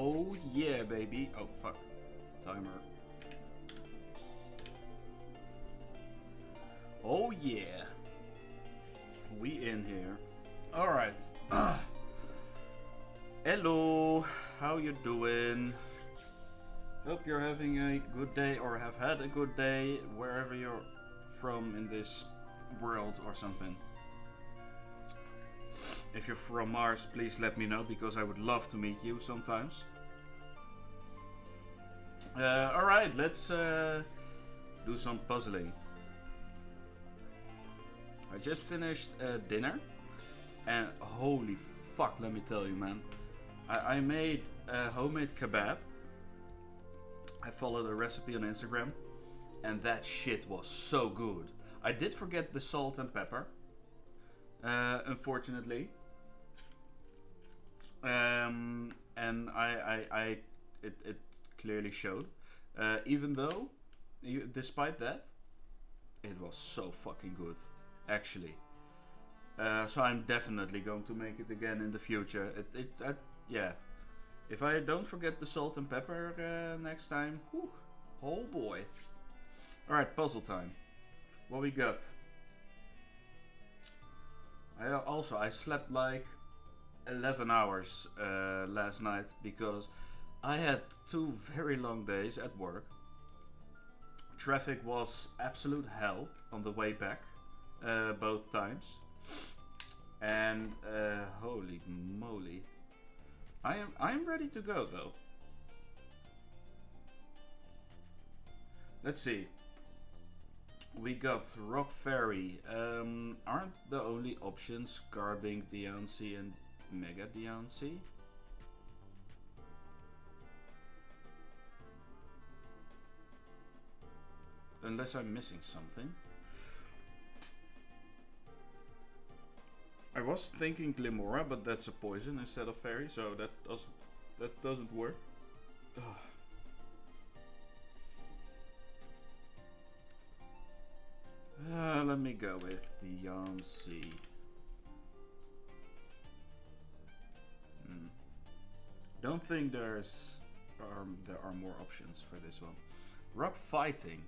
Oh yeah, baby. Oh fuck. Timer. Oh yeah. We in here. Alright. Hello. How you doing? Hope you're having a good day or have had a good day wherever you're from in this world or something. If you're from Mars, please let me know because I would love to meet you sometimes. Alright, let's do some puzzling. I just finished dinner and holy fuck, let me tell you, man. I made a homemade kebab. I followed a recipe on Instagram and that shit was so good. I did forget the salt and pepper, unfortunately. And it clearly showed. Even though, despite that, it was so fucking good, actually. So I'm definitely going to make it again in the future. Yeah. If I don't forget the salt and pepper next time, whew, oh boy. Alright, puzzle time. What we got? I slept like 11 hours last night because I had 2 very long days at work. Traffic was absolute hell on the way back, both times. And holy moly. I am ready to go though. Let's see. We got Rock Fairy. Aren't the only options Garbing Deontay and Mega Deontay? Unless I'm missing something. I was thinking Glimora, but that's a poison instead of fairy, so that doesn't work. Let me go with Deontay. Don't think there are more options for this one. Rock Fighting.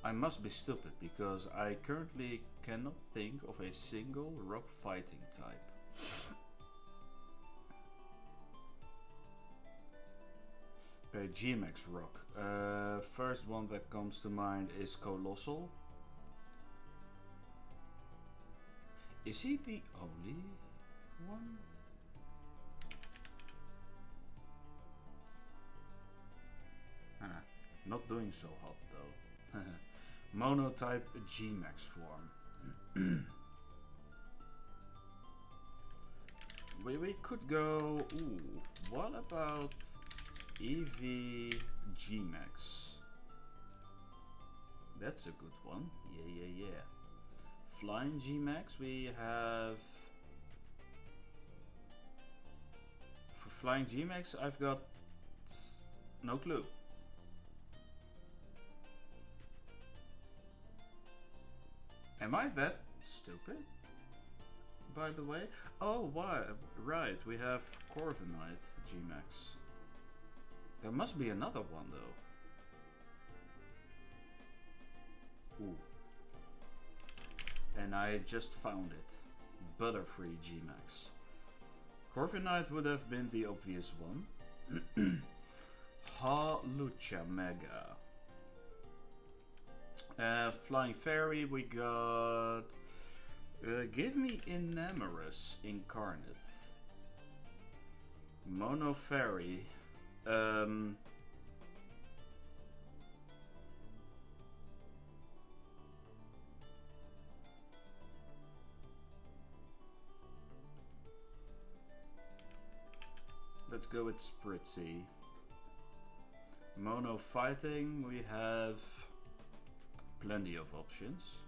I must be stupid because I currently cannot think of a single rock fighting type. Okay, GMX rock. First one that comes to mind is Colossal. Is he the only one? Not doing so hot though. Monotype G-Max form. we could go... Ooh, what about EV G-Max? That's a good one. Yeah. Flying G-Max, we have... For Flying G-Max, I've got no clue. Am I that stupid? By the way? Oh, why? Right, we have Corviknight G-Max. There must be another one though. Ooh. And I just found it. Butterfree G-Max. Corviknight would have been the obvious one. Halucha Mega. Flying Fairy, we got... give me Enamorous Incarnate. Mono Fairy. Let's go with Spritzy. Mono Fighting, we have... plenty of options.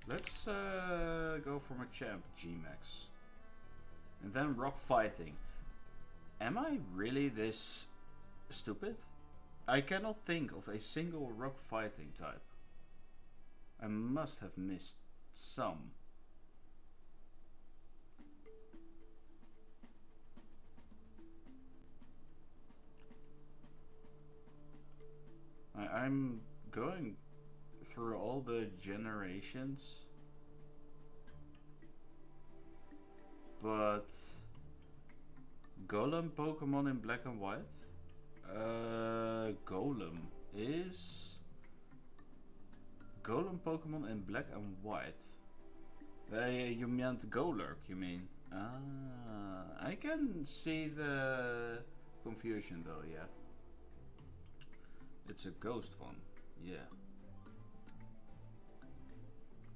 Let's go for my champ G-Max. And then Rock Fighting. Am I really this stupid? I cannot think of a single rock fighting type. I must have missed some. generations. But Golem Pokemon in black and white? Golem is Golem Pokemon in black and white. You meant Golurk, you mean? Ah, I can see the confusion though, yeah. It's a ghost one, yeah.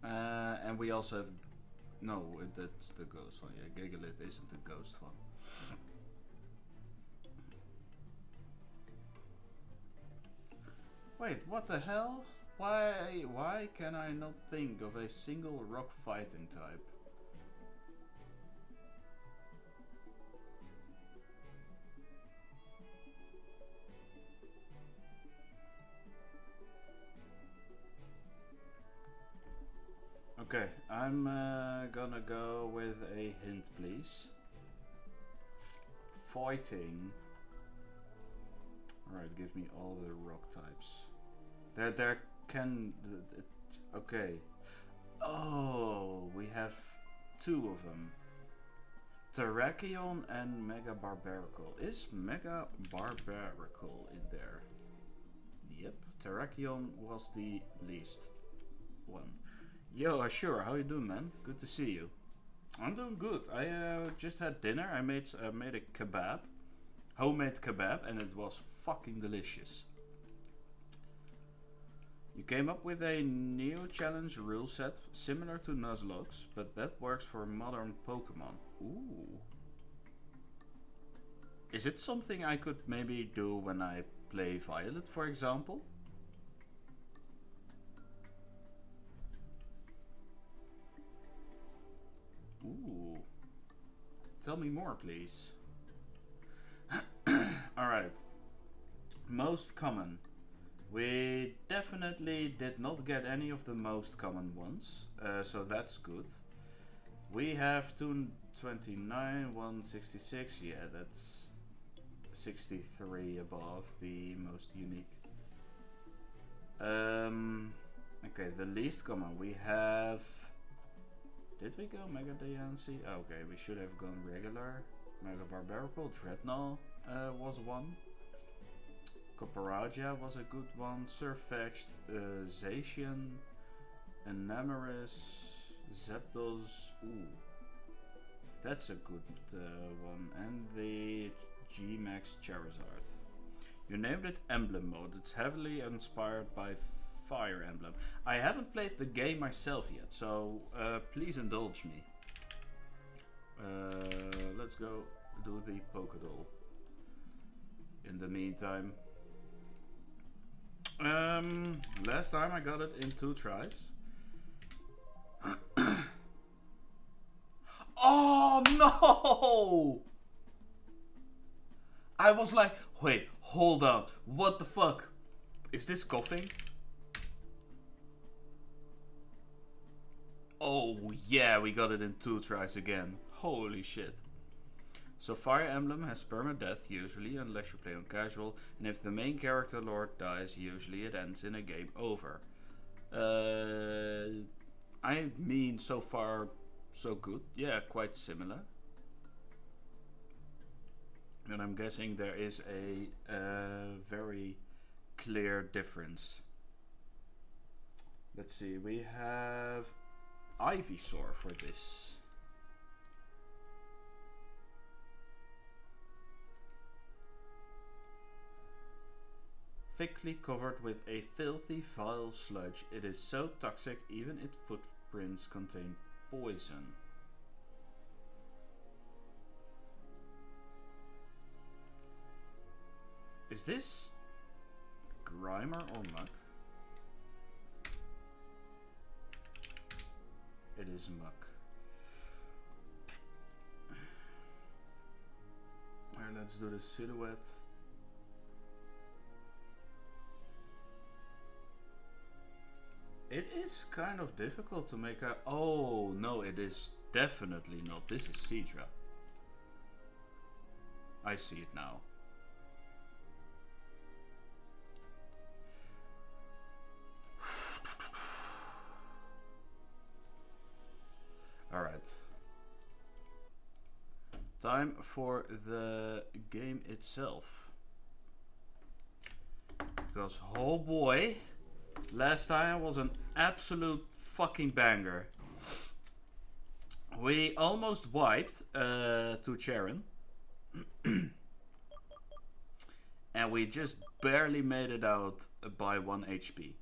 And we also have... No, that's the ghost one, yeah. Gigalith isn't the ghost one. Wait, what the hell? Why can I not think of a single rock fighting type? Okay, I'm gonna go with a hint, please. Fighting. Alright, give me all the rock types. There can... Okay. Oh, we have two of them. Terrakion and Mega Barbaracle. Is Mega Barbaracle in there? Yep, Terrakion was the least one. Yo, Ashura, how you doing, man? Good to see you. I'm doing good. I just had dinner. I made a kebab. Homemade kebab, and it was fucking delicious. You came up with a new challenge rule set similar to Nuzlocke, but that works for modern Pokemon. Ooh. Is it something I could maybe do when I play Violet, for example? Ooh. Tell me more, please. Alright. Most common. We definitely did not get any of the most common ones, so that's good. We have 229, 166, yeah, that's 63 above the most unique. Okay, the least common, we have... Did we go Mega Diancie? Oh, okay, we should have gone regular. Mega Barbaracle, Dreadnought was one. Copperagia was a good one. Surfetched, Zacian, Enamorous, Zapdos. Ooh, that's a good one. And the G-Max Charizard. You named it Emblem Mode. It's heavily inspired by Fire Emblem. I haven't played the game myself yet, so please indulge me. Let's go do the Pokédoll. In the meantime. Last time I got it in 2 tries. Oh no! I was like, wait, hold on. What the fuck? Is this coughing? Oh yeah, we got it in 2 tries again. Holy shit. So Fire Emblem has permadeath usually, unless you play on casual, and if the main character lord dies, usually it ends in a game over. I mean, so far so good. Yeah, quite similar. And I'm guessing there is a very clear difference. Let's see, we have Ivysaur for this. Thickly covered with a filthy, vile sludge, it is so toxic even its footprints contain poison. Is this Grimer or Muk? It is Muk. Alright, let's do the silhouette. It is kind of difficult to make a... Oh, no, it is definitely not. This is Seadra. I see it now. Alright. Time for the game itself. Because, oh boy, last time was an absolute fucking banger. We almost wiped to Charon. And we just barely made it out by 1 HP.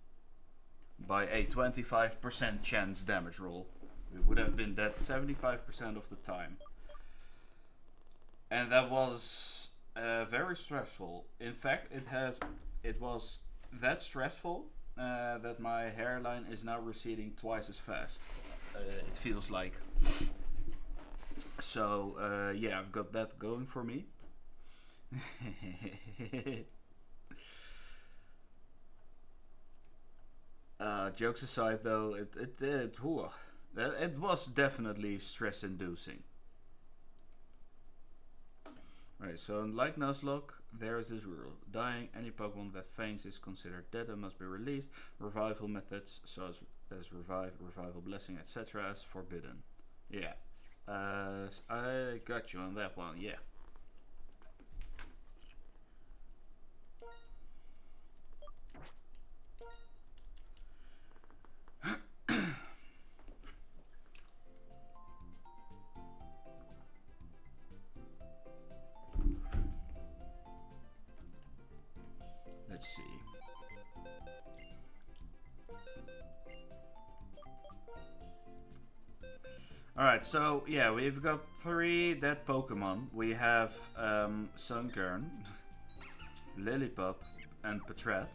By a 25% chance damage roll. We would have been dead 75% of the time. And that was very stressful. In fact, it was that stressful that my hairline is now receding twice as fast. It feels like. So yeah, I've got that going for me. Jokes aside, though, it was definitely stress-inducing. Right, so like Nuzlocke, there is this rule. Dying, any Pokemon that feigns is considered dead and must be released. Revival methods, such as revive, revival blessing, etc. is forbidden. Yeah. I got you on that one, yeah. Let's see. Alright, so yeah, we've got 3 dead Pokemon. We have Sunkern, Lillipup, and Patrat.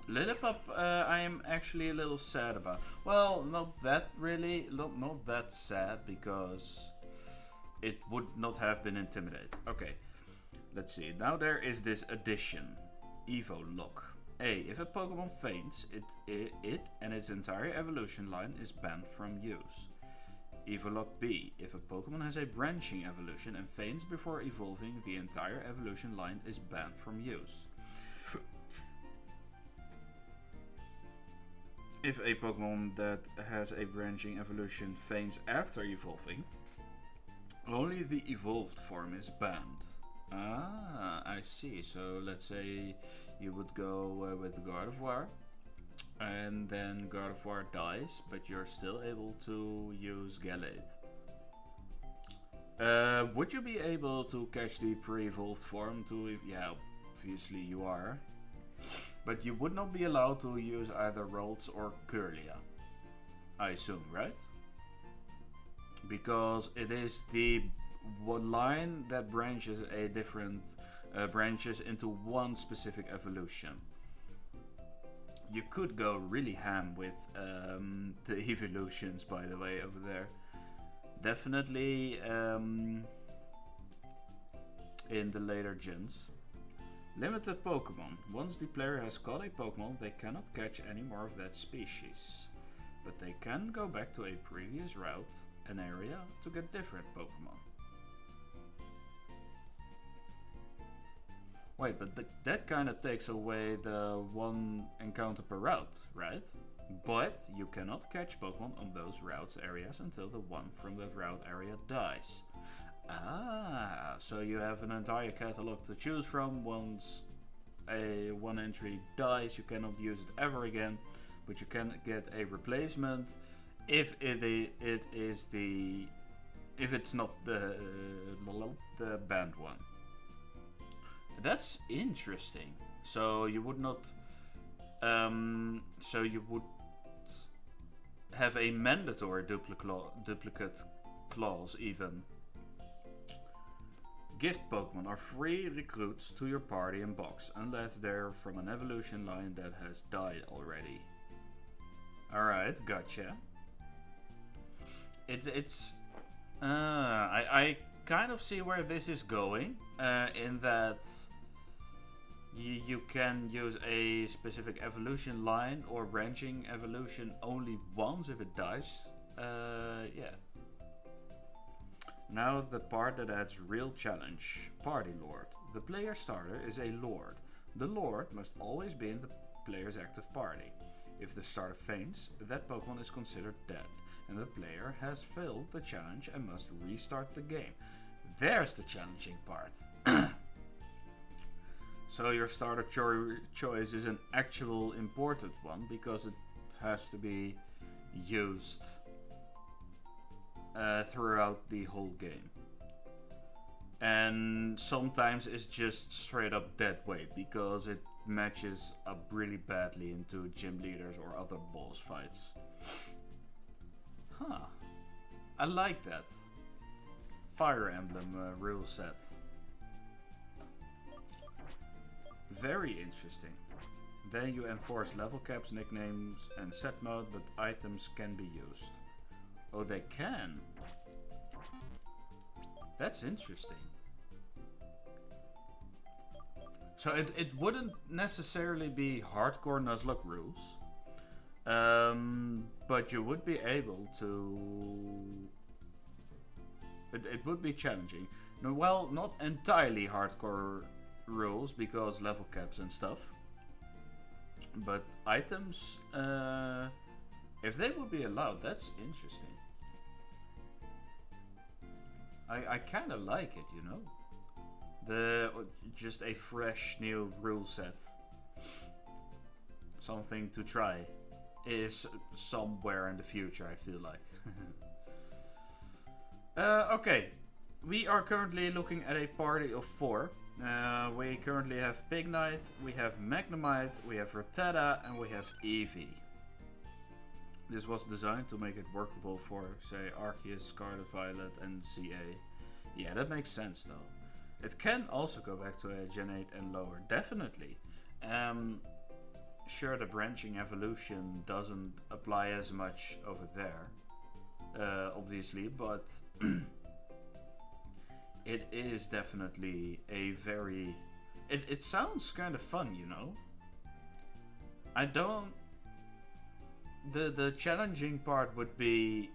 Lillipup, I am actually a little sad about. Well, not that really, not that sad, because it would not have been Intimidate. Okay, let's see. Now there is this addition, Evo Lock. A. If a Pokemon faints, it and its entire evolution line is banned from use. Evolog B. If a Pokemon has a branching evolution and faints before evolving, the entire evolution line is banned from use. If a Pokemon that has a branching evolution faints after evolving, only the evolved form is banned. Ah, I see. So let's say you would go with Gardevoir, and then Gardevoir dies, but you're still able to use Gallade. Would you be able to catch the pre-evolved form to... Yeah, obviously you are. But you would not be allowed to use either Ralts or Kirlia, I assume, right? Because it is the line that branches a different... branches into one specific evolution. You could go really ham with the evolutions, by the way, over there. Definitely in the later gens. Limited Pokemon. Once the player has caught a Pokemon, they cannot catch any more of that species. But they can go back to a previous route, an area, to get different Pokemon. Wait, but that kind of takes away the one encounter per route, right? But you cannot catch Pokemon on those routes areas until the one from that route area dies. Ah, so you have an entire catalog to choose from. Once a one entry dies, you cannot use it ever again, but you can get a replacement if if it's not the banned one. That's interesting. So you would not. So you would have a mandatory duplicate clause even. Gift Pokemon are free recruits to your party and box, unless they're from an evolution line that has died already. Alright, gotcha. I kind of see where this is going, in that you can use a specific evolution line or branching evolution only once if it dies. Yeah. Now the part that adds real challenge. Party Lord. The player starter is a Lord. The Lord must always be in the player's active party. If the starter faints, that Pokemon is considered dead. and the player has failed the challenge and must restart the game. There's the challenging part. So your starter choice is an actual important one because it has to be used throughout the whole game. And sometimes it's just straight up dead weight because it matches up really badly into gym leaders or other boss fights. Huh. I like that. Fire Emblem rule set. Very interesting. Then you enforce level caps, nicknames and set mode, but items can be used. Oh, they can? That's interesting. So it wouldn't necessarily be hardcore Nuzlocke rules. But you would be able to... It would be challenging. No, well, not entirely hardcore rules because level caps and stuff. But items, if they would be allowed, that's interesting. I kind of like it, you know. Just a fresh new rule set. Something to try is somewhere in the future, I feel like. Okay, we are currently looking at a party of 4. We currently have Pig Knight, we have Magnemite, we have Rotetta, and we have Eevee. This was designed to make it workable for, say, Arceus, Scarlet Violet, and CA. Yeah, that makes sense though. It can also go back to a Gen 8 and lower, definitely. Sure, the branching evolution doesn't apply as much over there, obviously, but it is definitely a very... It sounds kind of fun, you know? I don't... The challenging part would be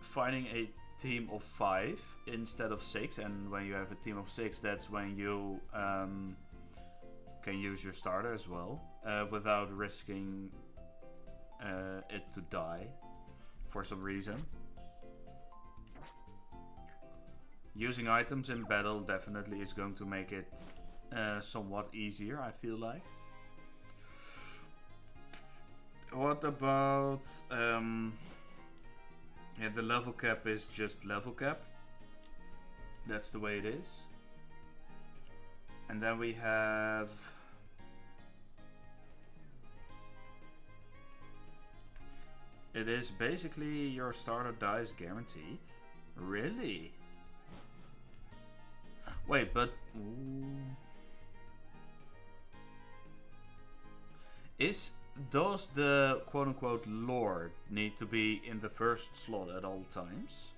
finding a team of 5 instead of 6, and when you have a team of 6, that's when you can use your starter as well, without risking it to die for some reason. Using items in battle definitely is going to make it somewhat easier, I feel like. What about... yeah, the level cap is just level cap. That's the way it is. And then we have... It is basically your starter dies guaranteed. Really? Wait, but... Ooh. Does the quote-unquote lore need to be in the first slot at all times?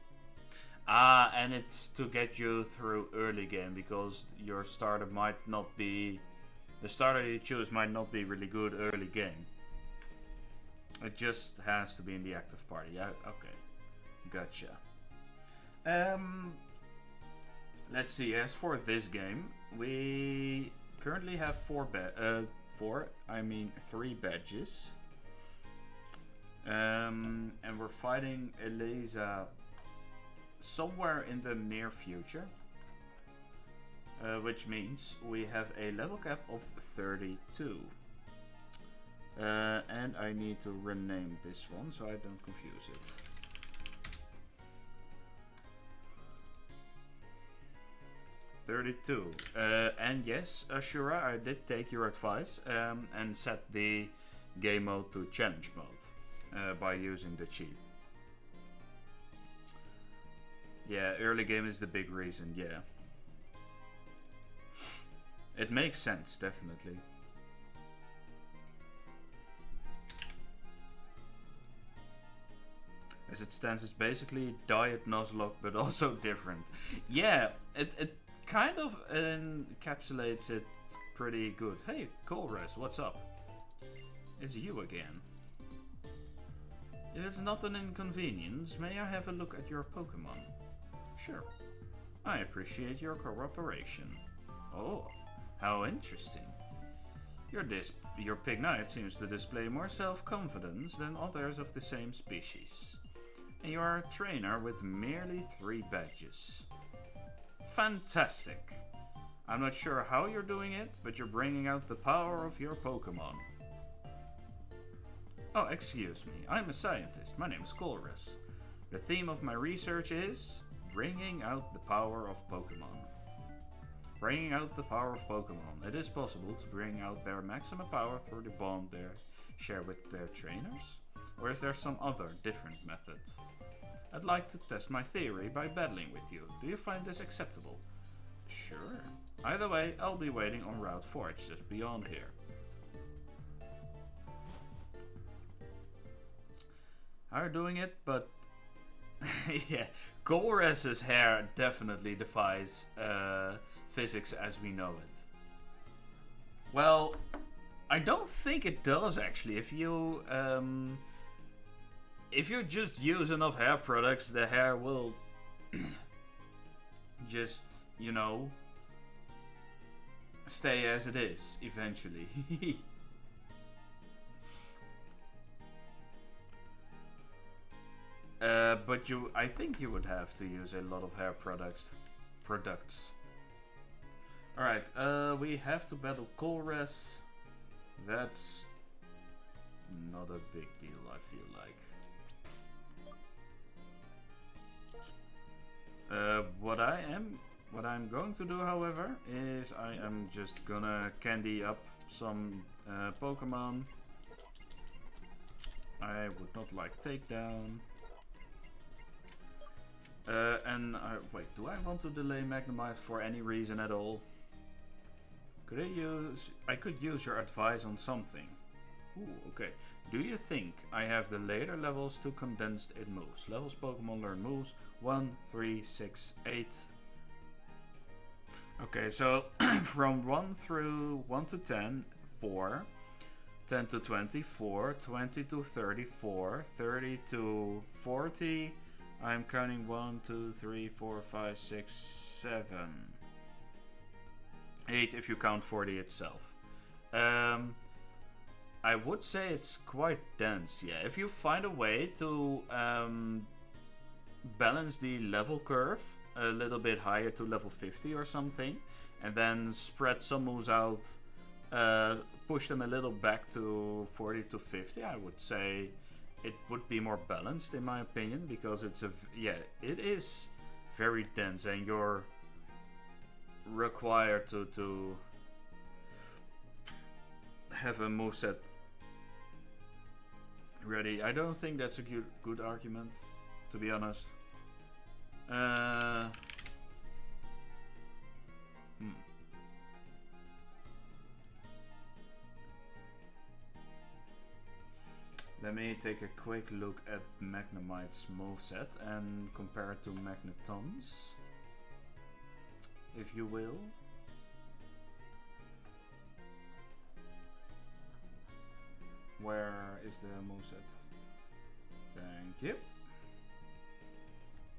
Ah, and it's to get you through early game, because your starter might not be... The starter you choose might not be really good early game. It just has to be in the active party. Yeah, okay. Gotcha. Let's see, as for this game, we currently have 3 badges. And we're fighting Eliza somewhere in the near future. Which means we have a level cap of 32. And I need to rename this one so I don't confuse it. And yes, Ashura, I did take your advice and set the game mode to challenge mode by using the cheat. Yeah, early game is the big reason, yeah. It makes sense, definitely. As it stands, it's basically Diet Nuzlocke, but also different. Yeah, it kind of encapsulates it pretty good. Hey, Colres, what's up? It's you again. If it's not an inconvenience, may I have a look at your Pokémon? Sure. I appreciate your cooperation. Oh, how interesting. Your Pig Knight seems to display more self-confidence than others of the same species. And you are a trainer with merely 3 badges. Fantastic! I'm not sure how you're doing it, but you're bringing out the power of your Pokémon. Oh, excuse me, I'm a scientist. My name is Colress. The theme of my research is bringing out the power of Pokémon. Bringing out the power of Pokémon. It is possible to bring out their maximum power through the bond they share with their trainers? Or is there some other, different method? I'd like to test my theory by battling with you. Do you find this acceptable? Sure. Either way, I'll be waiting on Route Forge, just beyond here. How are you doing it, but... yeah, Colress's hair definitely defies physics as we know it. Well, I don't think it does actually. If you just use enough hair products, the hair will just, you know, stay as it is eventually. But I think you would have to use a lot of hair products. Alright, we have to battle Colress. That's not a big deal, I feel like. What I'm going to do, however, is I am just gonna candy up some Pokemon. I would not like takedown. Wait, do I want to delay Magnemite for any reason at all? I could use your advice on something. Ooh, okay. Do you think I have the later levels to condensed in moves? Levels Pokemon learn moves 1, 3, 6, 8. Okay, so from 1 to 10, 4. 10 to 20, 4. 20 to 30, 4. 30 to 40. I'm counting 1, 2, 3, 4, 5, 6, 7. 8 if you count 40 itself. I would say it's quite dense, yeah. If you find a way to balance the level curve a little bit higher to level 50 or something, and then spread some moves out, push them a little back to 40 to 50, I would say it would be more balanced in my opinion, because it is very dense and you're required to have a moveset ready. I don't think that's a good argument, to be honest. Let me take a quick look at Magnemite's moveset and compare it to Magneton's, if you will. Where is the moveset? Thank you.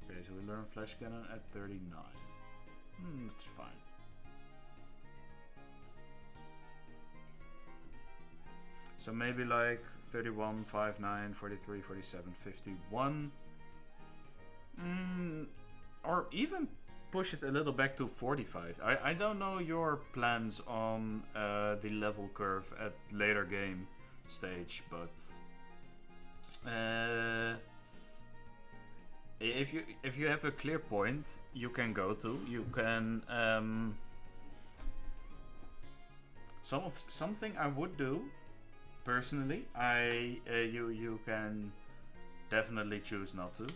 Okay, so we learn Flash Cannon at 39. That's fine. So maybe like 31, 59, 43, 47, 51. Or even push it a little back to 45. I don't know your plans on the level curve at later game stage, but if you have a clear point you can go to, you can something I would do personally. You can definitely choose not to.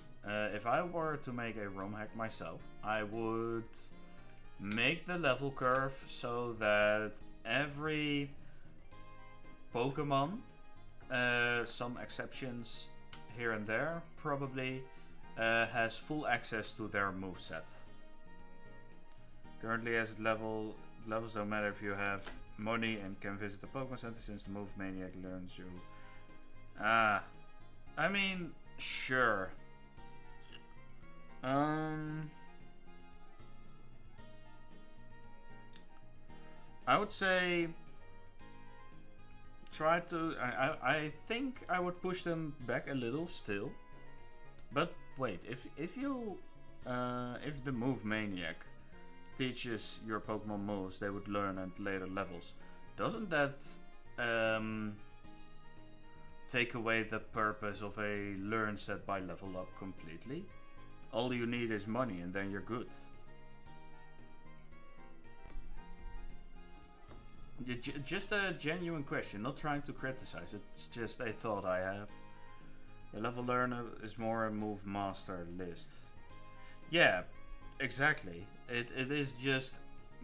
If I were to make a ROM hack myself, I would make the level curve so that every Pokemon, some exceptions here and there probably, has full access to their moveset. Currently as it levels don't matter if you have money and can visit the Pokemon Center, since the Move Maniac learns you. I mean, sure. I would say try to... I think I would push them back a little still. But wait, if the Move Maniac teaches your Pokemon moves they would learn at later levels, doesn't that take away the purpose of a learn set by level up completely? All you need is money and then you're good. Just a genuine question, not trying to criticize, it's just a thought I have. The level learner is more a move master list. Yeah, exactly. It is just,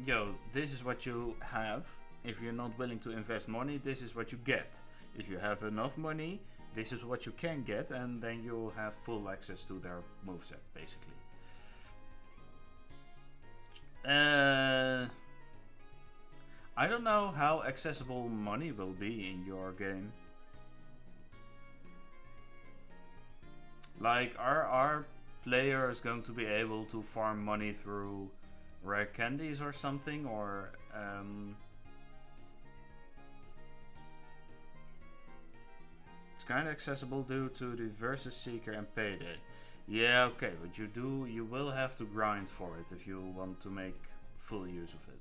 yo, this is what you have. If you're not willing to invest money, this is what you get. If you have enough money, this is what you can get, and then you'll have full access to their moveset, basically. I don't know how accessible money will be in your game. Like, are players going to be able to farm money through rare candies or something, or it's kind of accessible due to the Versus Seeker and Payday. Yeah, okay, but you will have to grind for it if you want to make full use of it.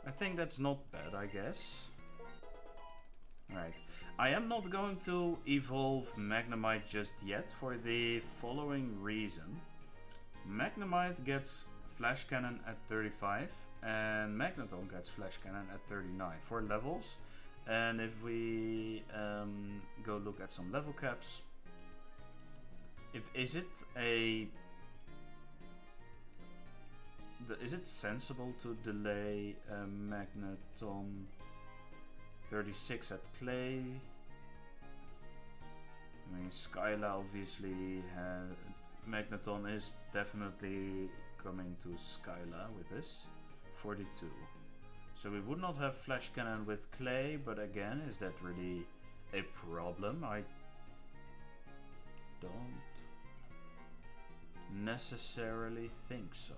I think that's not bad, I guess. Alright, I am not going to evolve Magnemite just yet for the following reason. Magnemite gets Flash Cannon at 35 and Magneton gets Flash Cannon at 39 for levels. And if we go look at some level caps, is it sensible to delay Magneton 36 at Clay? I mean, Skyla obviously has... Magneton is definitely coming to Skyla with this. 42. So we would not have Flash Cannon with Clay, but again, is that really a problem? I don't necessarily think so.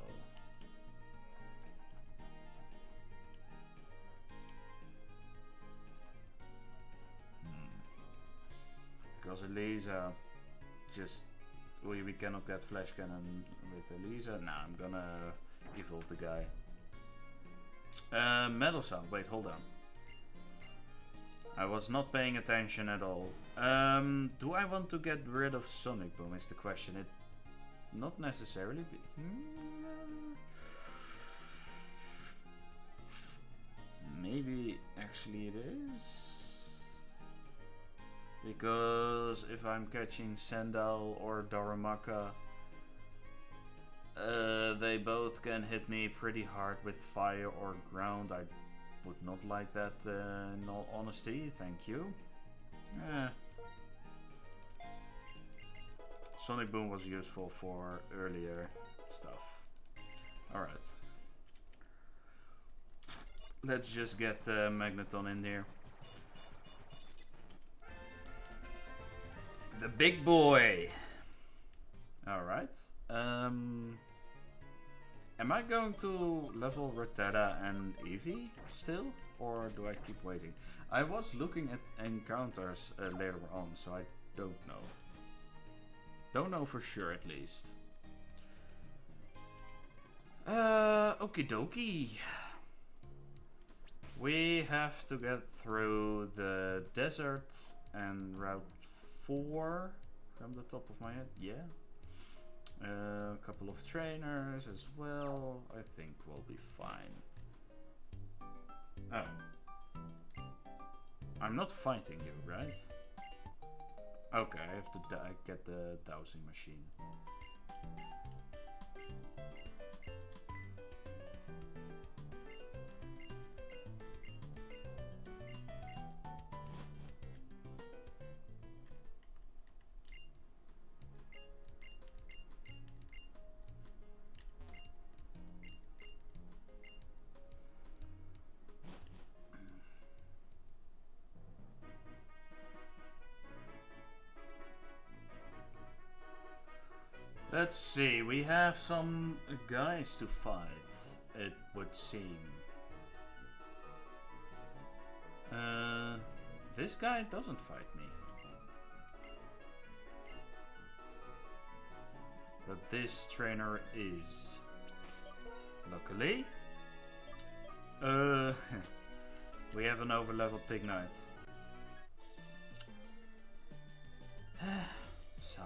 Because Elisa just... we cannot get Flash Cannon with Elisa. Nah, I'm gonna evolve the guy. Metal Sound. Wait, hold on. I was not paying attention at all. Do I want to get rid of Sonic Boom is the question. It not necessarily be... Maybe actually it is. Because if I'm catching Sandal or Darumaka, they both can hit me pretty hard with fire or ground. I would not like that in all honesty, thank you. Sonic Boom was useful for earlier stuff. Alright. Let's just get Magneton in there. The big boy! Alright. Am I going to level Rattata and Eevee still? Or do I keep waiting? I was looking at encounters later on, so I don't know. Don't know for sure at least. Okie dokie. We have to get through the desert and Route 4 from the top of my head. Yeah. A couple of trainers as well. I think we'll be fine. Oh. I'm not fighting you, right? Okay, I have to get the dowsing machine. Let's see, we have some guys to fight, it would seem. This guy doesn't fight me. But this trainer is. Luckily. We have an overleveled Pig Knight. Sigh.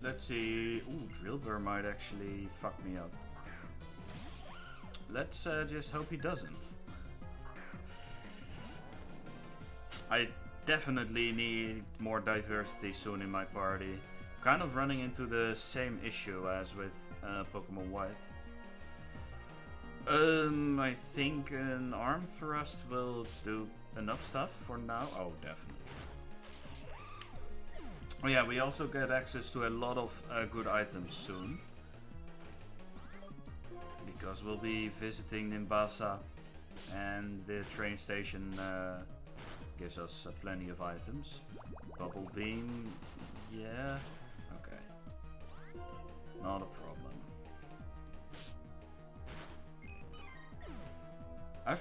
Let's see. Ooh, Drillbur might actually fuck me up. Let's just hope he doesn't. I definitely need more diversity soon in my party. Kind of running into the same issue as with Pokemon White. I think an arm thrust will do enough stuff for now. Oh, definitely. Oh yeah, we also get access to a lot of good items soon. Because we'll be visiting Nimbasa and the train station gives us plenty of items. Bubble Beam, yeah, okay. Not a problem. I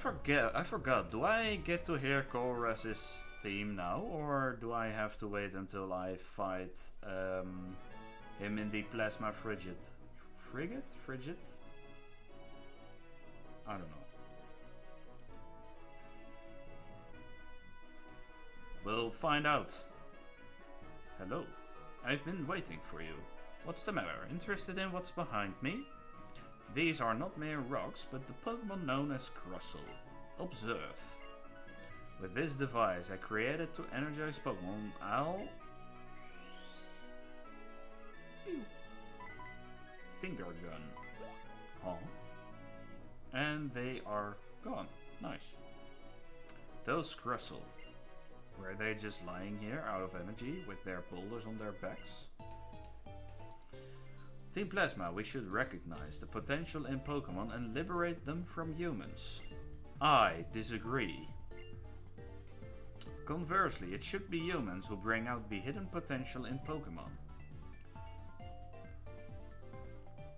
forgot, do I get to hear Korras's theme now, or do I have to wait until I fight him in the Plasma Frigid? Frigid? I don't know. We'll find out. Hello. I've been waiting for you. What's the matter? Interested in what's behind me? These are not mere rocks, but the Pokemon known as Crustle. Observe. With this device I created to energize Pokemon, I'll... Pew. Finger gun. Huh? And they are gone. Nice. Those Crustle. Were they just lying here out of energy with their boulders on their backs? Team Plasma, we should recognize the potential in Pokemon and liberate them from humans. I disagree. Conversely, it should be humans who bring out the hidden potential in Pokemon.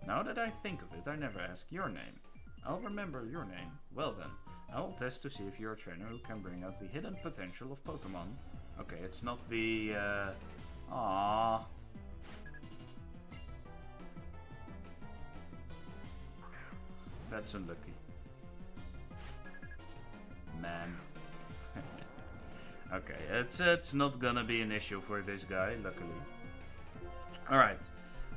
Now that I think of it, I never ask your name. I'll remember your name. Well then, I'll test to see if you're a trainer who can bring out the hidden potential of Pokemon. Okay, it's not the... Aww. That's unlucky. Man. Okay, it's not gonna be an issue for this guy, luckily. Alright.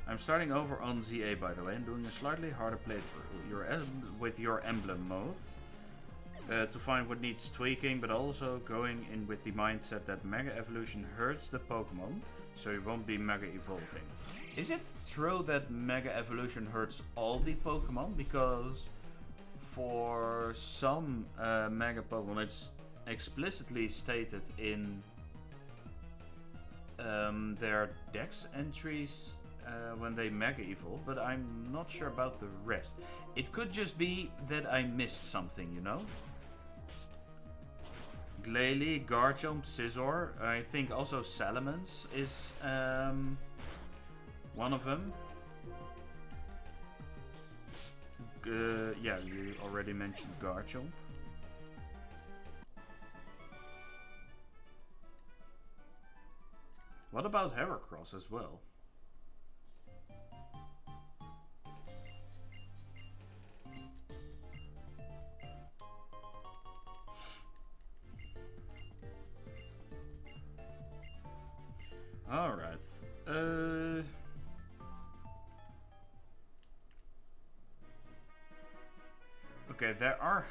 I'm starting over on ZA, by the way, and doing a slightly harder playthrough with your emblem mode to find what needs tweaking, but also going in with the mindset that Mega Evolution hurts the Pokemon, so you won't be Mega Evolving. Is it true that Mega Evolution hurts all the Pokemon? Because for some Mega Pokemon, it's explicitly stated in their Dex entries when they Mega Evolve, but I'm not sure about the rest. It could just be that I missed something, you know? Glalie, Garchomp, Scizor, I think also Salamence is one of them. Yeah, you already mentioned Garchomp. What about Heracross as well? Alright. Okay, there are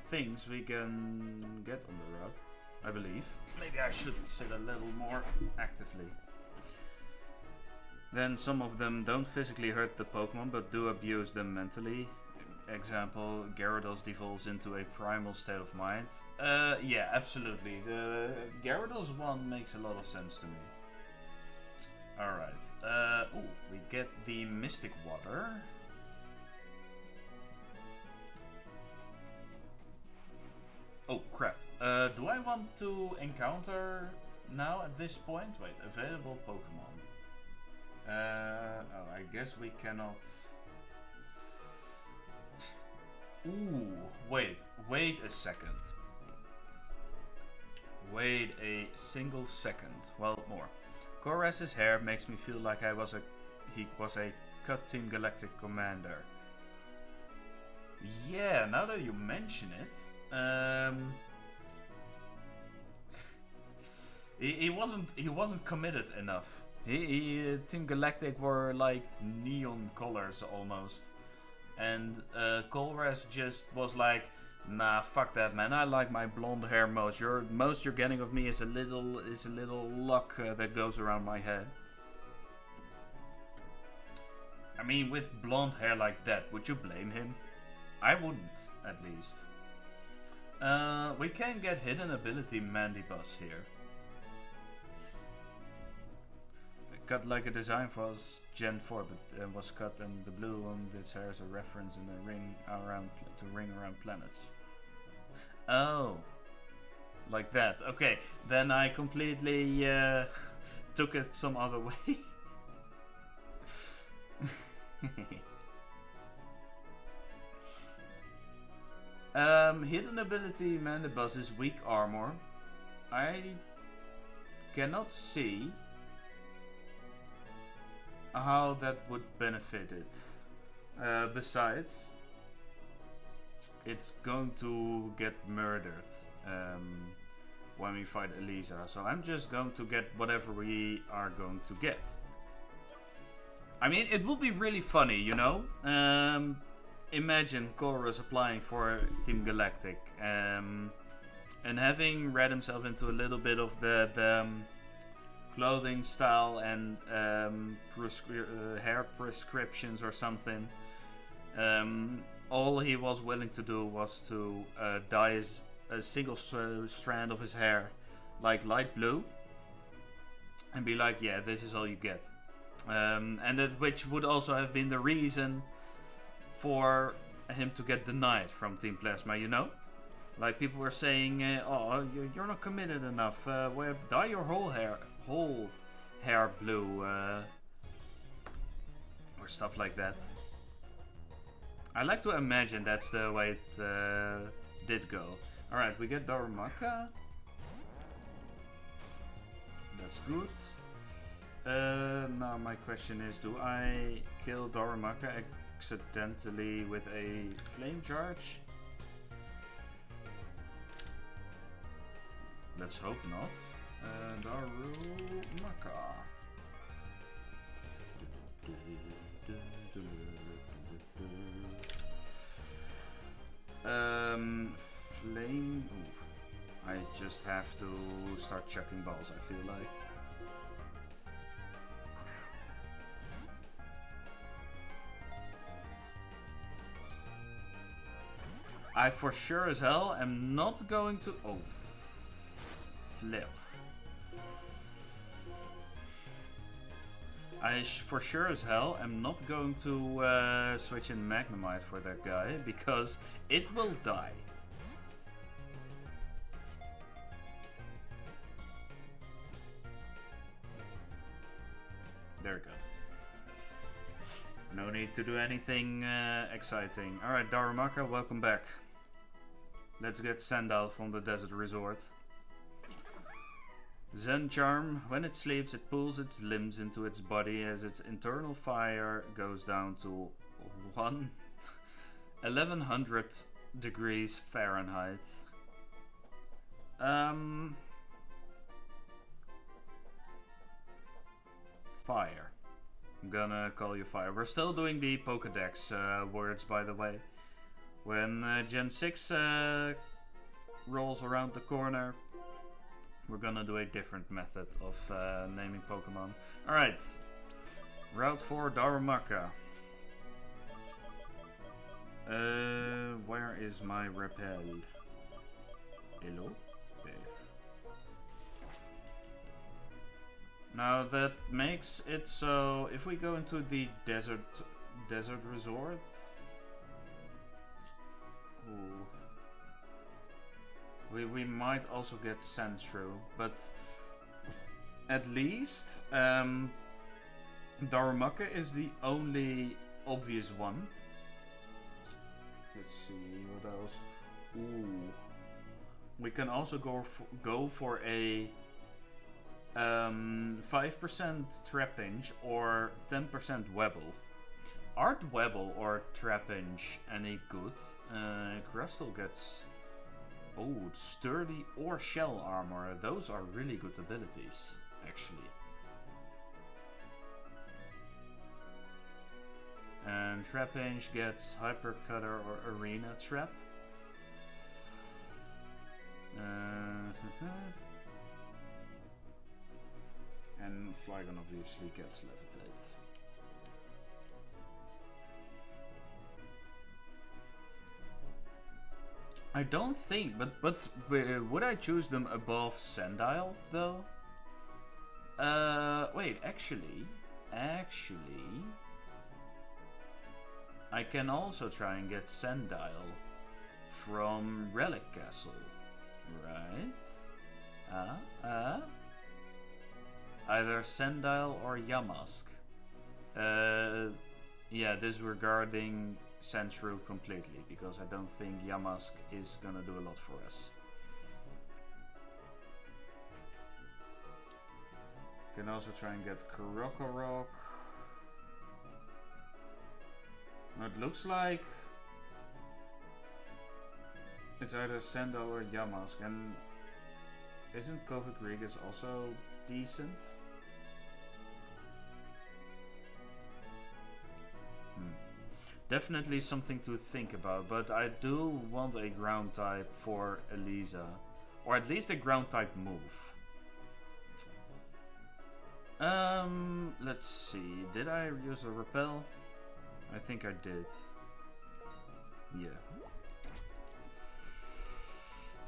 things we can get on the route, I believe. Maybe I should sit a little more actively. Then some of them don't physically hurt the Pokemon, but do abuse them mentally. Example, Gyarados devolves into a primal state of mind. Yeah, absolutely. The Gyarados one makes a lot of sense to me. Alright. Ooh, we get the Mystic Water. Oh, crap. Do I want to encounter now at this point? Wait, available Pokemon. Oh, I guess we cannot... Ooh, wait a second. Wait a single second. Well, more. Korra's hair makes me feel like he was a cut Team Galactic commander. Yeah, now that you mention it, he wasn't committed enough. Team Galactic were like neon colors almost, and Korra's just was like, nah, fuck that, man. I like my blonde hair most. You're getting of me is a little lock that goes around my head. I mean, with blonde hair like that, would you blame him? I wouldn't, at least. We can get hidden ability Mandibus here. Cut like a design was Gen 4, but was cut and the blue on this hair is a reference in the ring around planets. Oh, like that. Okay, then I completely took it some other way. Hidden ability Mandibus is weak armor. I cannot see how that would benefit it. Besides, it's going to get murdered when we fight Elisa. So I'm just going to get whatever we are going to get. I mean, it would be really funny, you know? Imagine Korra's applying for Team Galactic and having read himself into a little bit of the clothing style and hair prescriptions or something. All he was willing to do was to dye a single strand of his hair like light blue and be like, yeah, this is all you get. Which would also have been the reason for him to get denied from Team Plasma, you know? Like people were saying, oh, you're not committed enough. Dye your whole hair blue, or stuff like that. I like to imagine that's the way it did go. Alright, we get Darumaka. That's good. Now my question is, do I kill Darumaka accidentally with a flame charge? Let's hope not. Darumaka. Flame. Ooh. I just have to start chucking balls, I feel like. I for sure as hell am not going to... Oh, flip. I for sure as hell am not going to switch in Magnemite for that guy, because it will die. There we go. No need to do anything exciting. Alright, Darumaka, welcome back. Let's get Sandal from the Desert Resort. Zen Charm. When it sleeps, it pulls its limbs into its body as its internal fire goes down to 1100 degrees Fahrenheit. Fire. I'm gonna call you Fire. We're still doing the Pokédex words, by the way. When Gen 6 rolls around the corner, we're gonna do a different method of naming Pokemon. Alright. Route 4, Darumaka. Where is my repel? Hello? Okay. Now that makes it so if we go into the desert resort. Ooh. We might also get Sandshrew, but at least Darumaka is the only obvious one. Let's see what else. Ooh, we can also go for a 5% Trapinch or 10% Webble. Aren't Webble or Trapinch any good? Crystal gets sturdy or shell armor. Those are really good abilities, actually. And Trapinch gets Hyper Cutter or Arena Trap. And Flygon obviously gets Levitate. I don't think, but would I choose them above Sandile though? Wait, actually, I can also try and get Sandile from Relic Castle, right? Either Sandile or Yamask. Yeah, disregarding Sandshrew completely, because I don't think Yamask is gonna do a lot for us. Can also try and get Krokorok. It looks like it's either Sandile or Yamask, and isn't Kovic Regis also decent? Definitely something to think about, but I do want a ground type for Elisa, or at least a ground type move. Let's see, did I use a repel? I think I did. Yeah.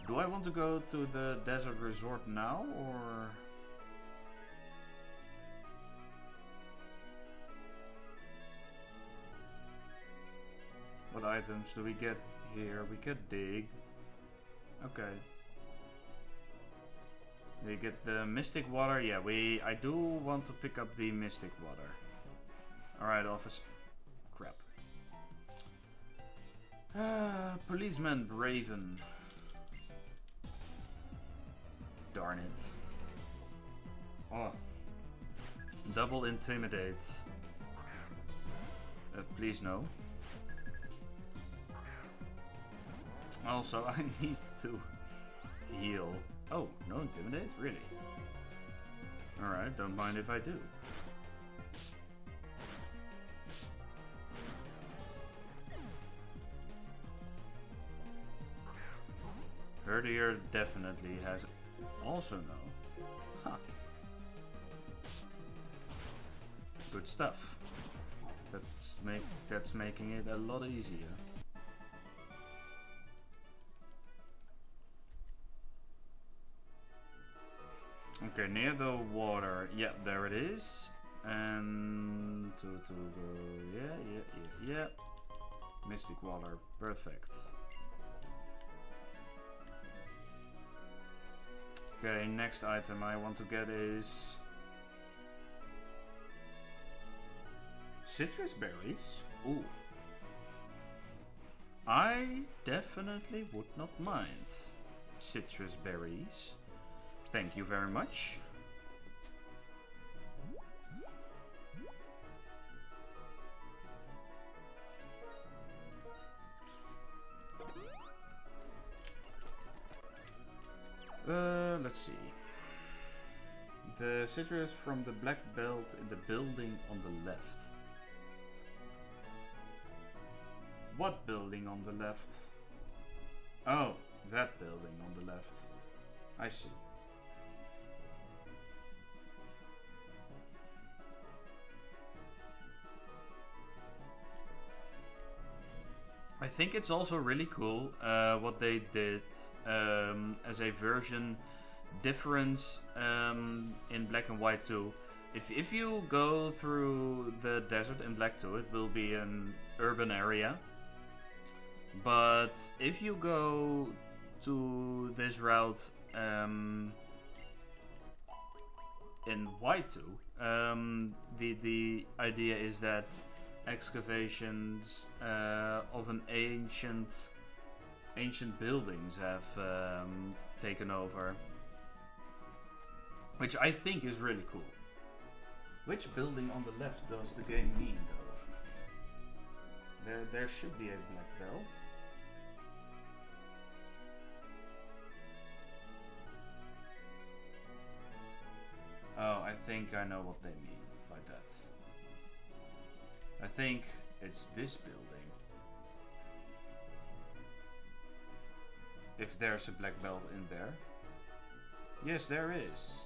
Do I want to go to the desert resort now, or? What items do we get here? We get dig. Okay. We get the mystic water. Yeah, I do want to pick up the mystic water. Alright, office. Crap. Policeman Braven. Darn it. Oh. Double intimidate. Please no. Also, I need to heal. Oh, no intimidate? Really? Alright, don't mind if I do. Herdier definitely has also no. Huh. Good stuff. That's making it a lot easier. Okay, near the water. Yeah, there it is. And to go. Yeah. Mystic water. Perfect. Okay, next item I want to get is citrus berries. Ooh. I definitely would not mind citrus berries. Thank you very much. Let's see. The citrus from the black belt in the building on the left. What building on the left? Oh, that building on the left. I see. I think it's also really cool what they did as a version difference in Black and White 2. If you go through the desert in Black 2, it will be an urban area. But if you go to this route in White 2, the idea is that excavations of an ancient buildings have taken over, which I think is really cool. Which building on the left does the game mean though? There should be a black belt. Oh, I think I know what they mean by that. I think it's this building. If there's a black belt in there. Yes, there is.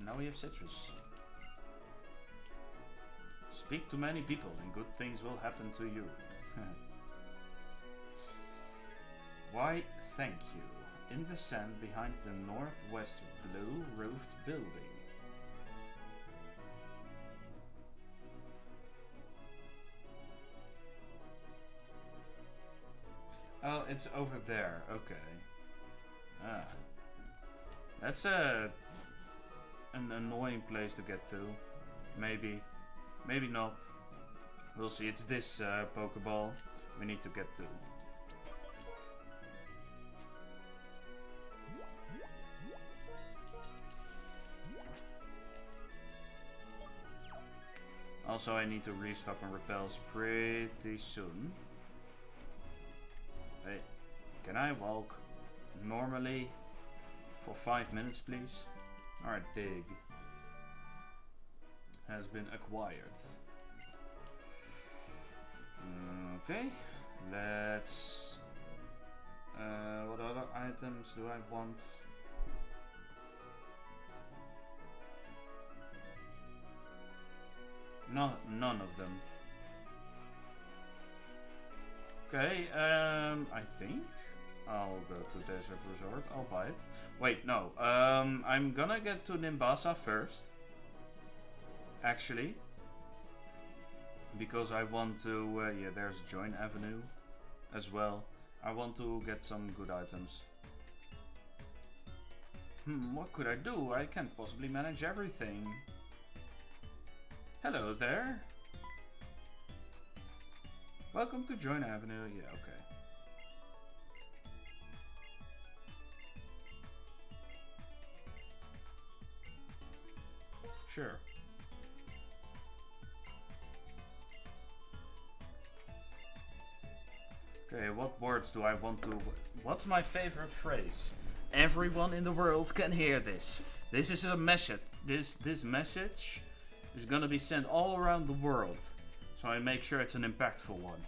Now we have citrus. Speak to many people and good things will happen to you. Why, thank you. In the sand behind the northwest blue roofed building. Oh, it's over there. Okay. Ah. That's an annoying place to get to. Maybe. Maybe not. We'll see. It's this Pokeball we need to get to. Also, I need to restock on repels pretty soon. Hey, can I walk normally for 5 minutes, please? Alright, dig. Has been acquired. Okay, let's... what other items do I want? No, none of them. Okay, I think I'll go to Desert Resort. I'll buy it. Wait, no. I'm gonna get to Nimbasa first. Actually. Because I want to... yeah, there's Join Avenue as well. I want to get some good items. What could I do? I can't possibly manage everything. Hello there. Welcome to Join Avenue. Yeah, okay. Sure. Okay, what words do I want to... What's my favorite phrase? Everyone in the world can hear this. This is a message. This message is gonna be sent all around the world. So I make sure it's an impactful one.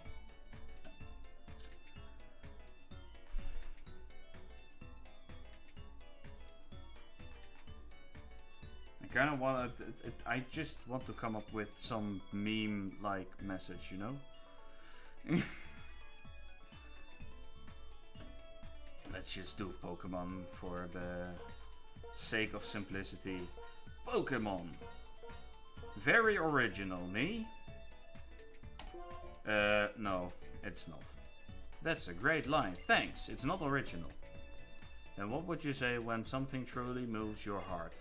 I kind of want to... I just want to come up with some meme-like message, you know? Let's just do Pokemon for the sake of simplicity. Pokemon! Very original, me? No, it's not. That's a great line. Thanks, it's not original. Then what would you say when something truly moves your heart?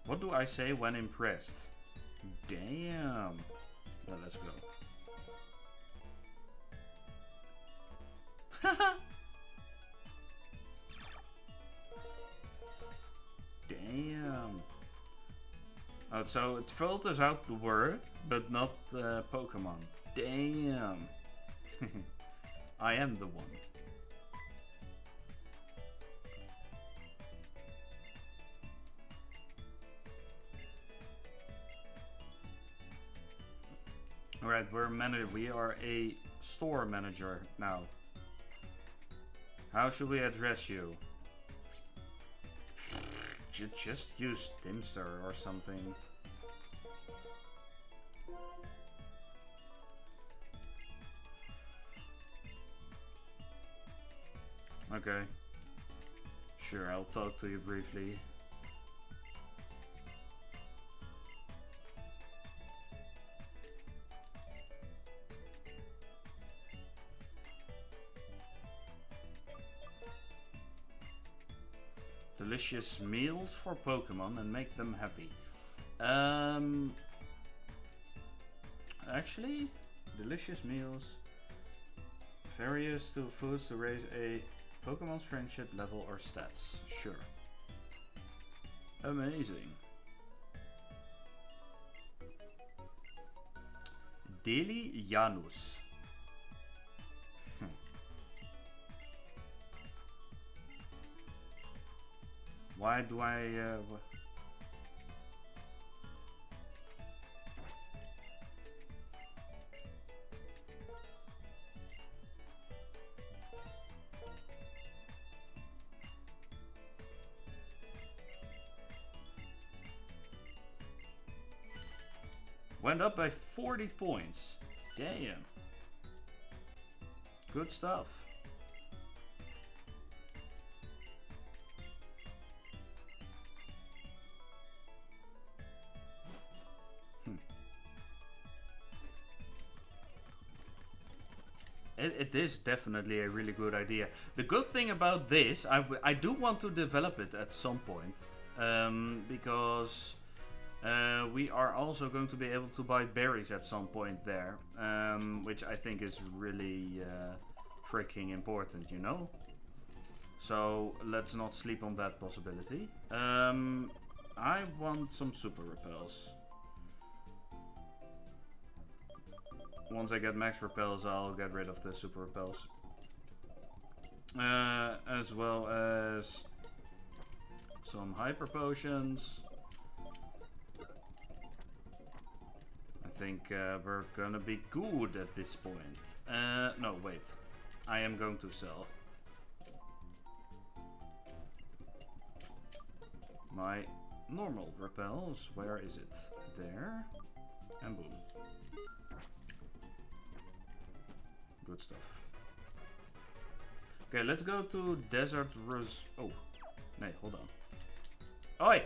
What do I say when impressed? Damn. Well, let's go. Haha. Damn. Oh, so it filters out the word, but not Pokemon. Damn. I am the one. Alright, we are a store manager now. How should we address you? Just use Dimster or something. Okay. Sure, I'll talk to you briefly. Delicious meals for Pokemon and make them happy. Actually, delicious meals. Various foods to raise a Pokemon's friendship level or stats. Sure. Amazing. Daily Janus. Why do I... Went up by 40 points. Damn. Good stuff. It is definitely a really good idea. The good thing about this, I do want to develop it at some point. Because we are also going to be able to buy berries at some point there. Which I think is really freaking important, you know? So let's not sleep on that possibility. I want some super repels. Once I get max repels, I'll get rid of the super repels. As well as some hyper potions. I think we're gonna be good at this point. No, wait. I am going to sell my normal repels. Where is it? There. And boom. Good stuff. Okay, let's go to Desert Rose. Oh, nee, hold on. Oi!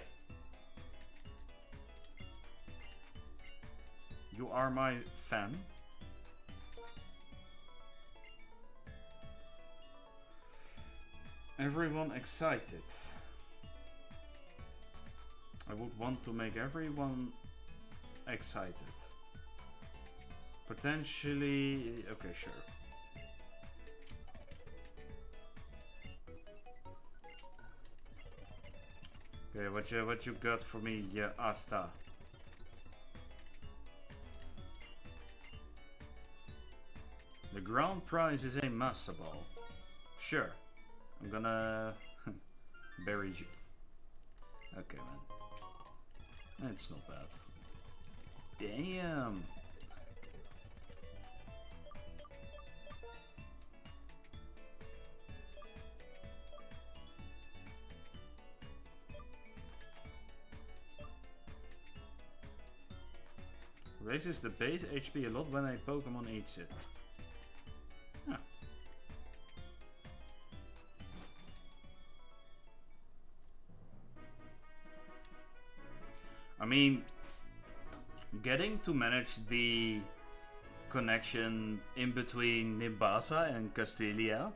You are my fan. Everyone excited. I would want to make everyone excited. Potentially... Okay, sure. Okay, what you got for me, Asta? The ground prize is a Master Ball. Sure. I'm gonna... bury you. Okay, man. It's not bad. Damn! Raises the base HP a lot when a Pokemon eats it. Huh. I mean, getting to manage the connection in between Nimbasa and Castilia,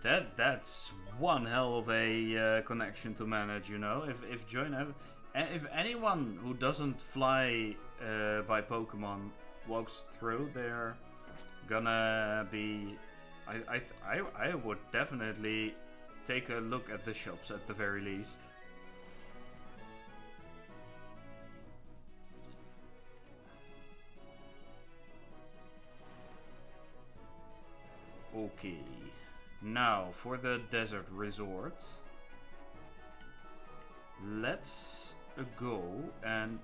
that's one hell of a connection to manage, you know. If anyone who doesn't fly by Pokemon walks through, they're gonna be... I would definitely take a look at the shops at the very least. Okay, now for the desert resort. Let's go and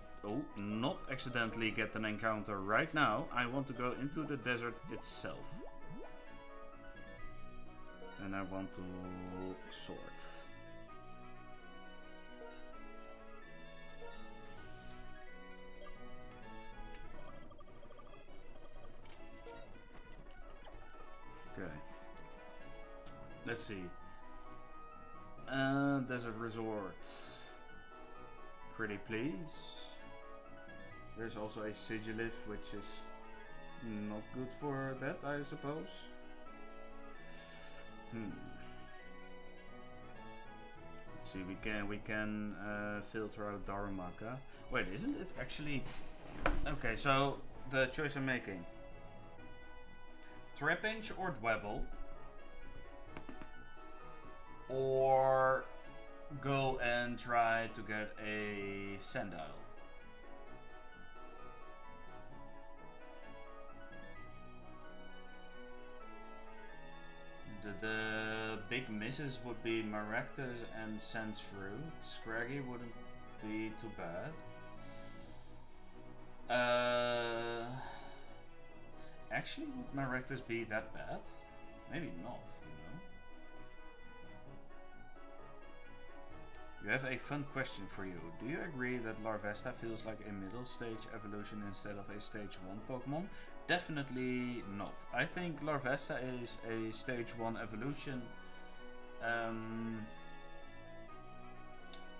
not accidentally get an encounter right now. I want to go into the desert itself. And I want to sort. Okay. Let's see. Desert resort. Pretty please. There's also a Sigilif, which is not good for that, I suppose. see, we can filter out Darumaka. Wait, isn't it actually? Okay, so the choice I'm making: Trapinch or Dwebble, or go and try to get a Sandile. The big misses would be Maractus and Sandshrew. Scraggy wouldn't be too bad. Actually, would Maractus be that bad? Maybe not, you know. You have a fun question for you. Do you agree that Larvesta feels like a middle stage evolution instead of a stage 1 Pokemon? Definitely not. I think Larvesta is a stage 1 evolution.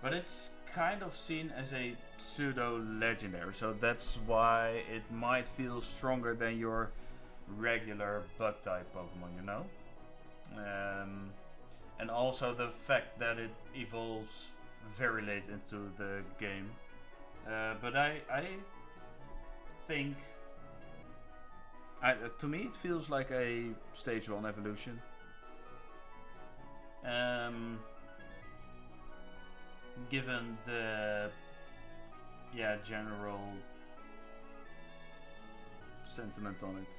But it's kind of seen as a pseudo-legendary, so that's why it might feel stronger than your regular Bug-type Pokemon, you know? And also the fact that it evolves very late into the game. But I think... to me it feels like a stage 1 evolution. Given the general sentiment on it.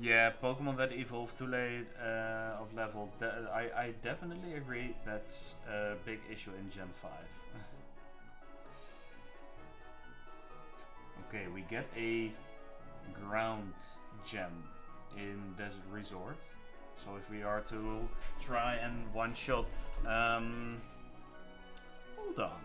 Yeah, Pokemon that evolve too late of level, I definitely agree that's a big issue in Gen 5. Okay, we get a ground gem in Desert Resort. So if we are to try and one-shot... hold on.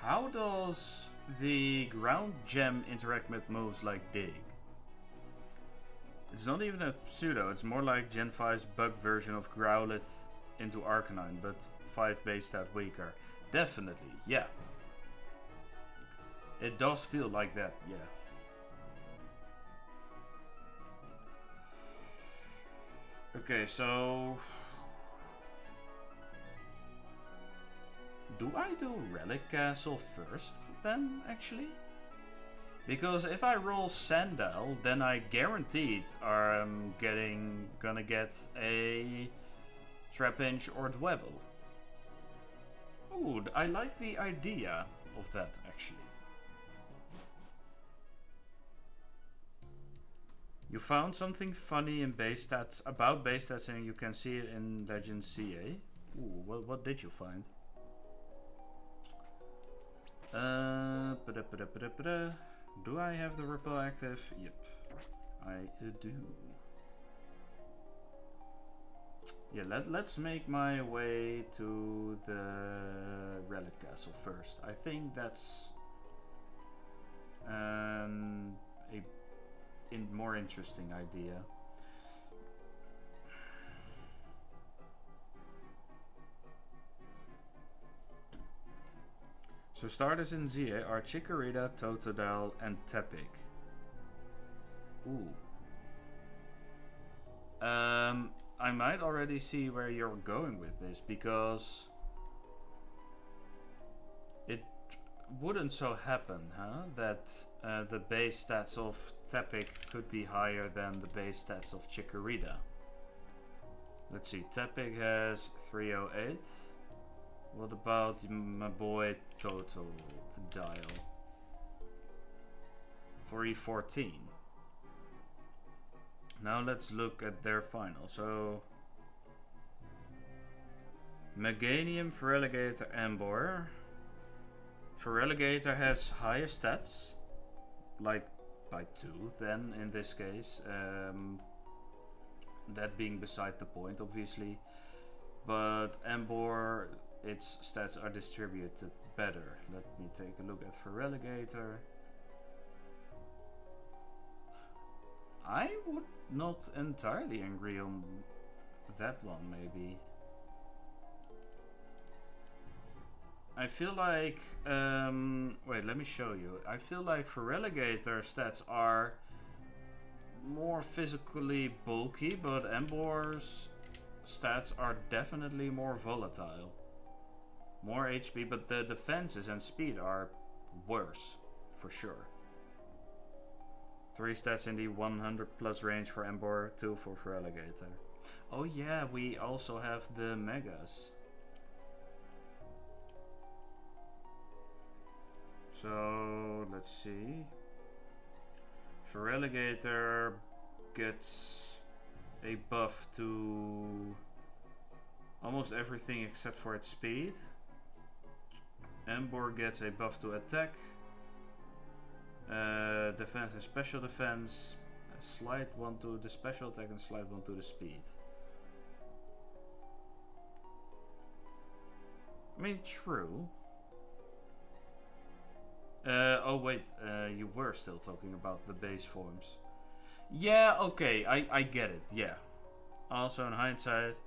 How does the ground gem interact with moves like Dig? It's not even a pseudo, it's more like Gen 5's bug version of Growlithe into Arcanine, but 5 base stat weaker. Definitely, yeah. It does feel like that, yeah. Okay, so... do I do Relic Castle first, then, actually? Because if I roll Sandile, then I guaranteed I'm gonna get a Trapinch or Dwebble. Ooh, I like the idea of that, actually. You found something funny in base stats, about base stats, and you can see it in Legend CA. Ooh, what did you find? Do I have the Ripple active? Yep, I do. Yeah, let's make my way to the Relic Castle first. I think that's a more interesting idea. So starters in ZA are Chikorita, Totodile, and Tepig. Ooh. I might already see where you're going with this, because it wouldn't so happen, huh? That the base stats of Tepig could be higher than the base stats of Chikorita. Let's see, Tepig has 308. What about my boy Totodile? 314. Now let's look at their final. So Meganium, Feraligatr, Ambor. Feraligatr has higher stats, like by 2 then in this case. That being beside the point, obviously. But Ambor, its stats are distributed better. Let me take a look at Feraligatr. I would not entirely agree on that one, maybe. I feel like... wait, let me show you. I feel like Feraligatr stats are more more physically bulky, but Embor's stats are definitely more volatile. More HP, but the defenses and speed are worse, for sure. 3 stats in the 100 plus range for Embor, 2 for Feraligatr. Oh yeah, we also have the Megas. So, let's see. Feraligatr gets a buff to almost everything except for its speed. Embor gets a buff to attack, defense and special defense, a slight one to the special attack and slight one to the speed. I mean, true. Oh wait, you were still talking about the base forms. Yeah, okay, I get it, yeah. Also in hindsight,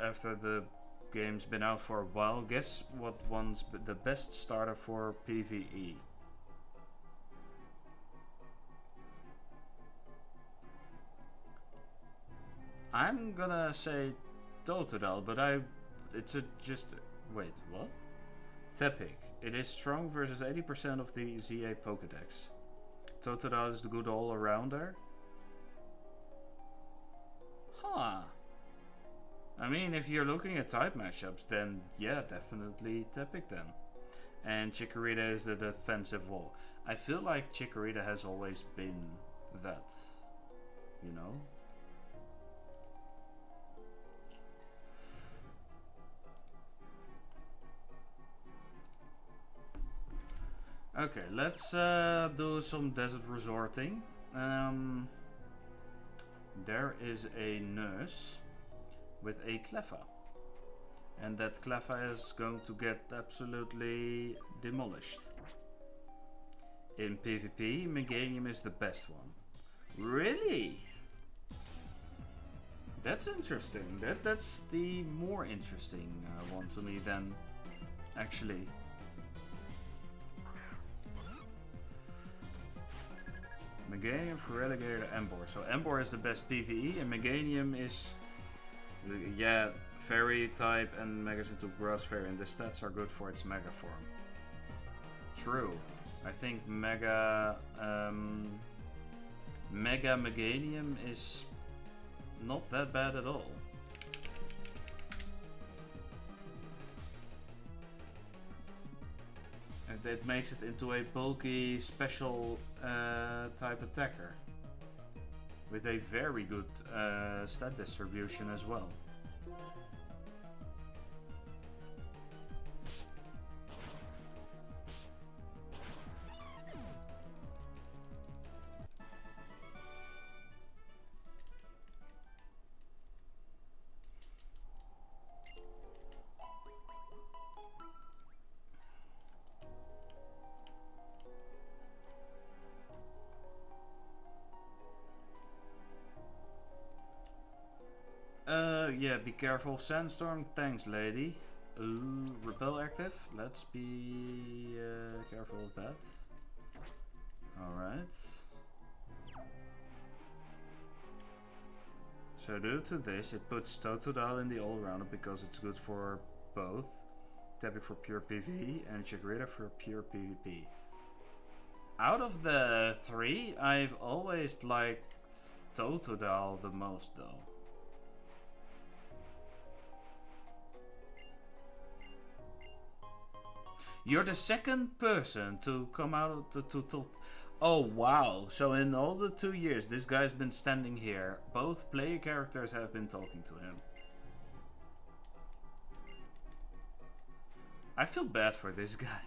after the game's been out for a while, guess what one's the best starter for PvE? I'm gonna say Totodile, but wait, what? Tepig. It is strong versus 80% of the ZA Pokédex. Totodile is the good all-arounder. Huh. I mean, if you're looking at type matchups, then yeah, definitely Tepig then. And Chikorita is the defensive wall. I feel like Chikorita has always been that, you know? Okay, let's do some desert resorting. There is a nurse with a Cleffa. And that Cleffa is going to get absolutely demolished. In PvP, Meganium is the best one. Really? That's interesting. That's the more interesting one to me than actually. Meganium, Feraligatr, Embor. So Embor is the best PvE and Meganium is, yeah, Fairy type and Megas into Grass Fairy, and the stats are good for its Mega form. True. I think Mega Meganium is not that bad at all. And it makes it into a bulky special type attacker with a very good stat distribution as well. Yeah, be careful of Sandstorm. Thanks, lady. Ooh, repel active. Let's be careful of that. Alright. So due to this, it puts Totodile in the all-rounder because it's good for both. Tepig for pure PvE and Chikorita for pure PvP. Out of the three, I've always liked Totodile the most though. You're the second person to come out to oh wow, so in all the 2 years this guy's been standing here, both player characters have been talking to him. I feel bad for this guy.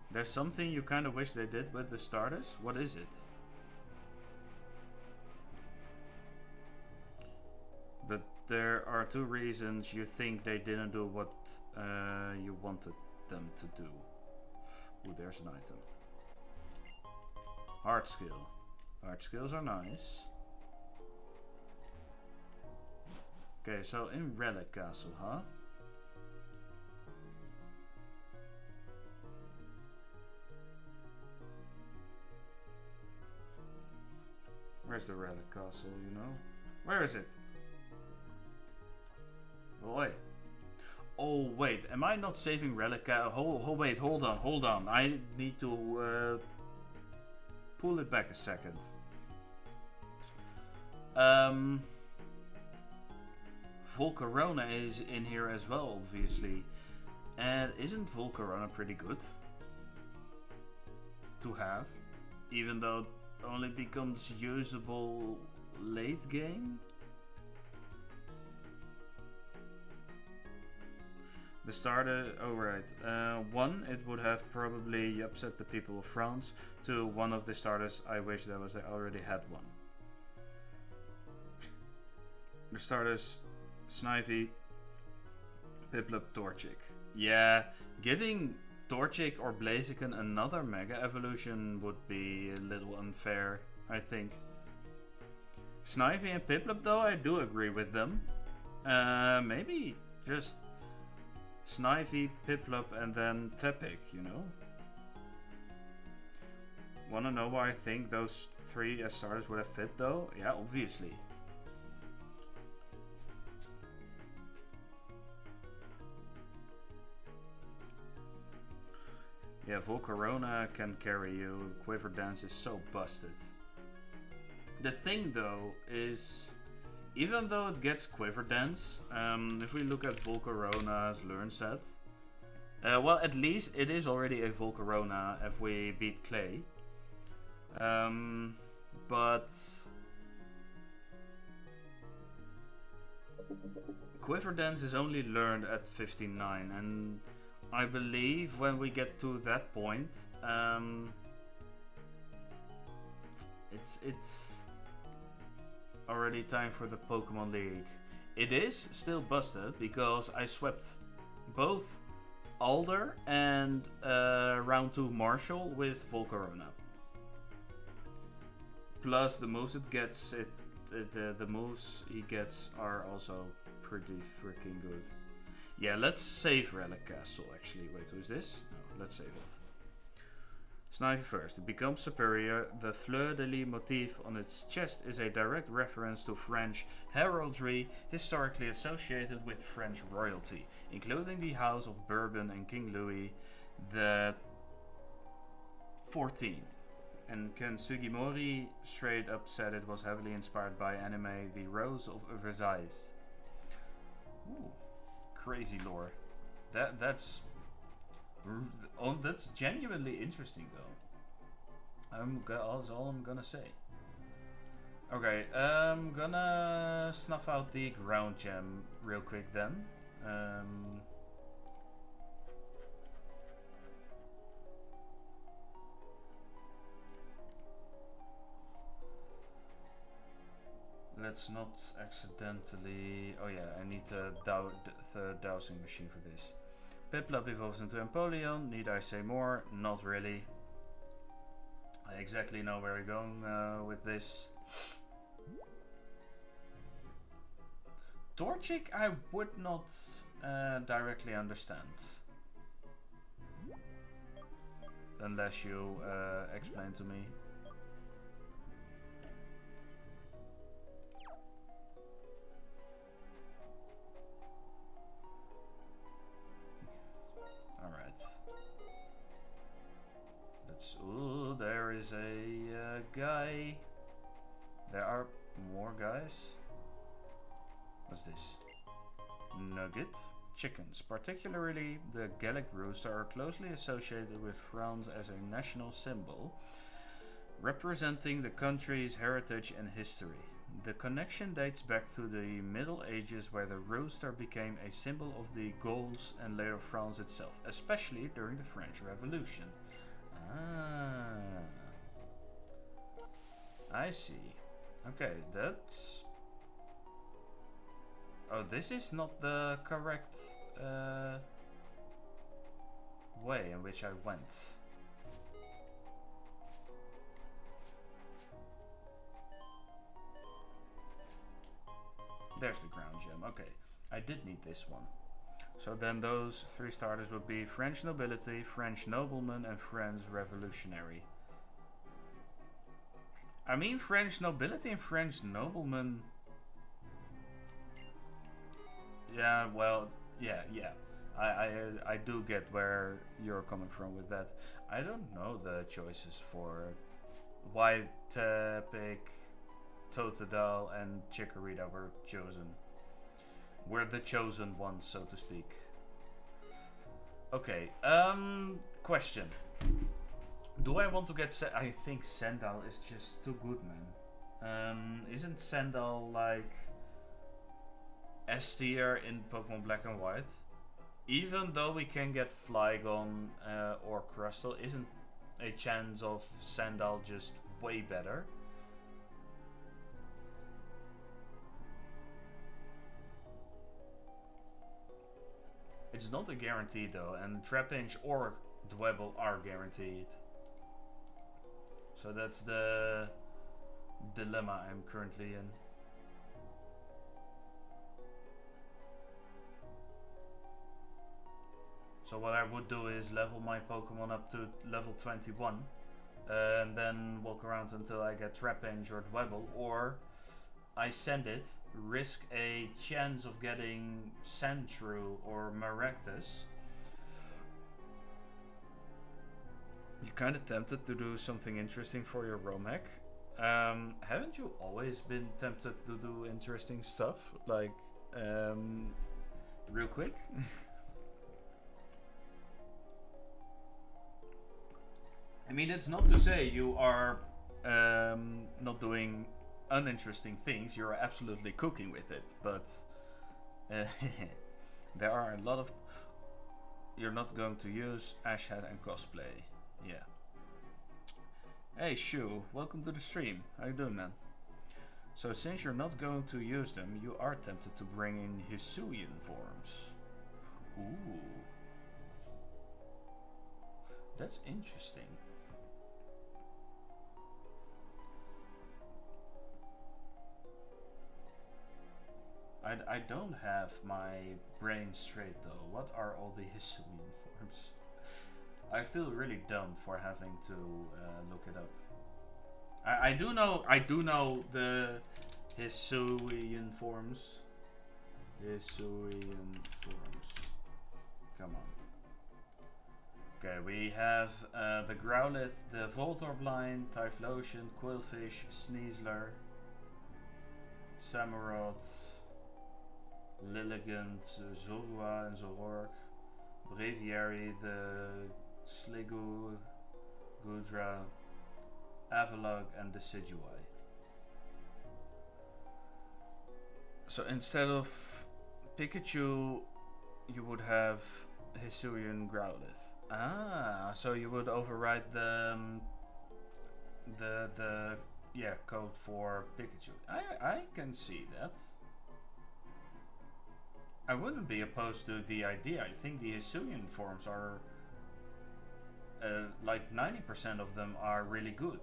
There's something you kind of wish they did with the starters? What is it? But there are 2 reasons you think they didn't do what you wanted them to do. Ooh, there's an item. Heart skill. Heart skills are nice. Okay, so in Relic Castle, huh? Where's the relic castle, you know? Where is it? Boy. Oh, wait. Am I not saving relic? Wait, hold on. I need to pull it back a second. Volcarona is in here as well, obviously. And isn't Volcarona pretty good to have? Even though it only becomes usable late game? The starter, oh right. One, it would have probably upset the people of France. Two, one of the starters, I wish there was, I already had one. The starters, Snivy, Piplup, Torchic. Yeah, giving Torchic or Blaziken another Mega Evolution would be a little unfair, I think. Snivy and Piplup though, I do agree with them. Maybe just Snivy, Piplup, and then Tepig, you know? Wanna know why I think those three as starters would have fit though? Yeah, obviously. Yeah, Volcarona can carry you. Quiver Dance is so busted. The thing though is, even though it gets Quiver Dance, if we look at Volcarona's learn set, well, at least it is already a Volcarona if we beat Clay. But Quiver Dance is only learned at 59, and I believe when we get to that point, it's already time for the Pokemon League. It is still busted because I swept both Alder and round 2 Marshall with Volcarona. Plus the moves it gets, the moves he gets are also pretty freaking good. Yeah, let's save Relic Castle actually. Wait, who's this? No, let's save it. Snivy first. It becomes superior. The fleur-de-lis motif on its chest is a direct reference to French heraldry historically associated with French royalty, including the House of Bourbon and King Louis the 14th. And Ken Sugimori straight up said it was heavily inspired by anime The Rose of Versailles. Ooh. Crazy lore. That's genuinely interesting though. That's all I'm gonna say. Okay, I'm gonna snuff out the ground gem real quick then. Let's not accidentally... Oh yeah, I need the dowsing machine for this. Piplup evolves into Empoleon. Need I say more? Not really. I exactly know where we're going with this. Torchic I would not directly understand. Unless you explain to me. Ooh, there is a guy. There are more guys. What's this? Nugget. Chickens, particularly the Gallic rooster, are closely associated with France as a national symbol, representing the country's heritage and history. The connection dates back to the Middle Ages, where the rooster became a symbol of the Gauls and later France itself, especially during the French Revolution. Ah, I see. Okay, that's... Oh, this is not the correct way in which I went. There's the ground gem. Okay, I did need this one. So then those three starters would be French nobility, French nobleman, and French revolutionary. I mean, French nobility and French noblemen. Yeah, well, yeah. I do get where you're coming from with that. I don't know the choices for White Pick, Totodile, and Chikorita were chosen. We're the chosen ones, so to speak. Okay, question. Do I want to get I think Sandal is just too good, man. Isn't Sandal like S tier in Pokemon Black and White? Even though we can get Flygon or Crustle, isn't a chance of Sandal just way better? It's not a guarantee though, and Trapinch or Dwebble are guaranteed. So that's the dilemma I'm currently in. So what I would do is level my Pokemon up to level 21 and then walk around until I get Trapinch or Dwebble, or I send it, risk a chance of getting Sandshrew or Maractus. You're kind of tempted to do something interesting for your Roam hack. Haven't you always been tempted to do interesting stuff? Like, real quick? I mean, it's not to say you are not doing uninteresting things. You're absolutely cooking with it, but there are a lot of... You're not going to use Ash Hat and cosplay. Yeah. Hey Shu, welcome to the stream. How you doing, man? So since you're not going to use them, you are tempted to bring in Hisuian forms. Ooh. That's interesting. I don't have my brain straight though. What are all the Hisuian forms? I feel really dumb for having to look it up. I do know the Hisuian forms. Hisuian forms. Come on. Okay, we have the Growlithe, the Voltorblind, Typhlosion, Quillfish, Sneasler, Samurott, Lilligant, Zorua and Zoroark, Braviary, the Sliggoo, Goodra, Avalugg and Decidueye. So instead of Pikachu, you would have Hisuian Growlithe. Ah, so you would override the code for Pikachu. I can see that. I wouldn't be opposed to the idea. I think the Hisuian forms are like 90% of them are really good.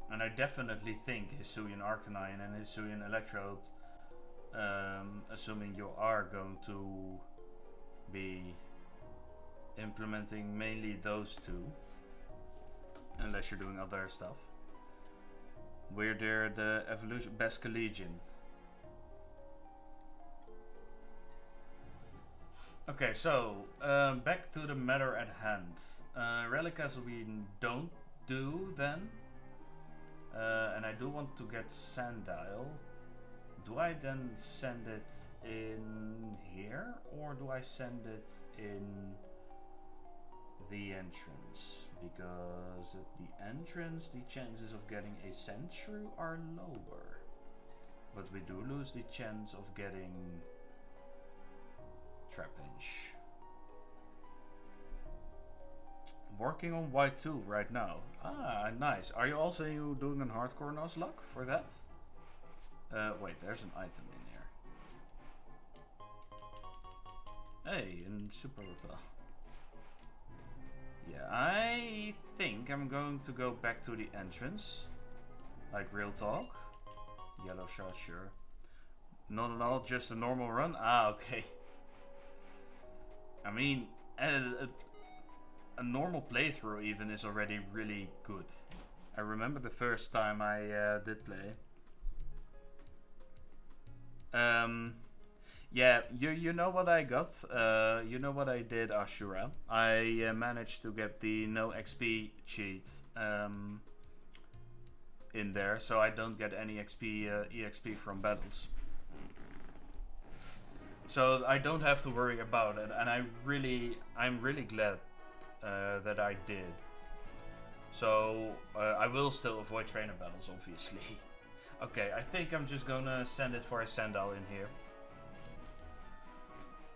And I definitely think Hisuian Arcanine and Hisuian Electrode, assuming you are going to be implementing mainly those two, unless you're doing other stuff. We're there, the evolution, Basculegion. Okay, so back to the matter at hand. Relic we don't do then. And I do want to get Sandile. Do I then send it in here, or do I send it in the entrance? Because at the entrance the chances of getting a Sandshrew are lower. But we do lose the chance of getting Trapinch. Working on White 2 right now. Ah, nice. Are you also doing a hardcore Nuzlocke for that? Wait, there's an item in here. Hey, in Super Repel. Yeah, I think I'm going to go back to the entrance. Like, real talk. Yellow shot, sure. Not at all, just a normal run? Ah, okay. I mean, a a normal playthrough even is already really good. I remember the first time I did play. Yeah, you know what I got? You know what I did, Ashura? I managed to get the no XP cheat in there, so I don't get any EXP from battles. So I don't have to worry about it, and I'm really glad that I did. So I will still avoid trainer battles, obviously. Okay, I think I'm just gonna send it for a Sandal in here.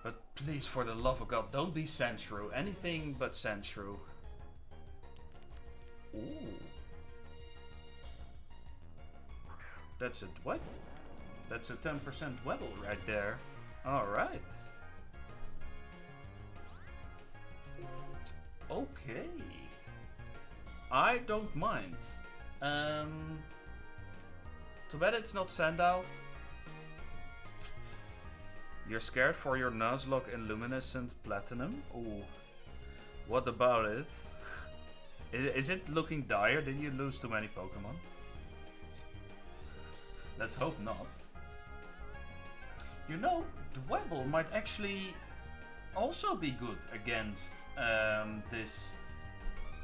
But please, for the love of God, don't be Sandshrew. Anything but Sandshrew. Ooh. That's a what? That's a 10% Weddle right there. Alright. Okay. I don't mind. Too bad it's not Sandal. You're scared for your Nuzlocke in Luminescent Platinum? Ooh. What about it? Is it looking dire? Did you lose too many Pokemon? Let's hope not. You know, Dwebble might actually also be good against this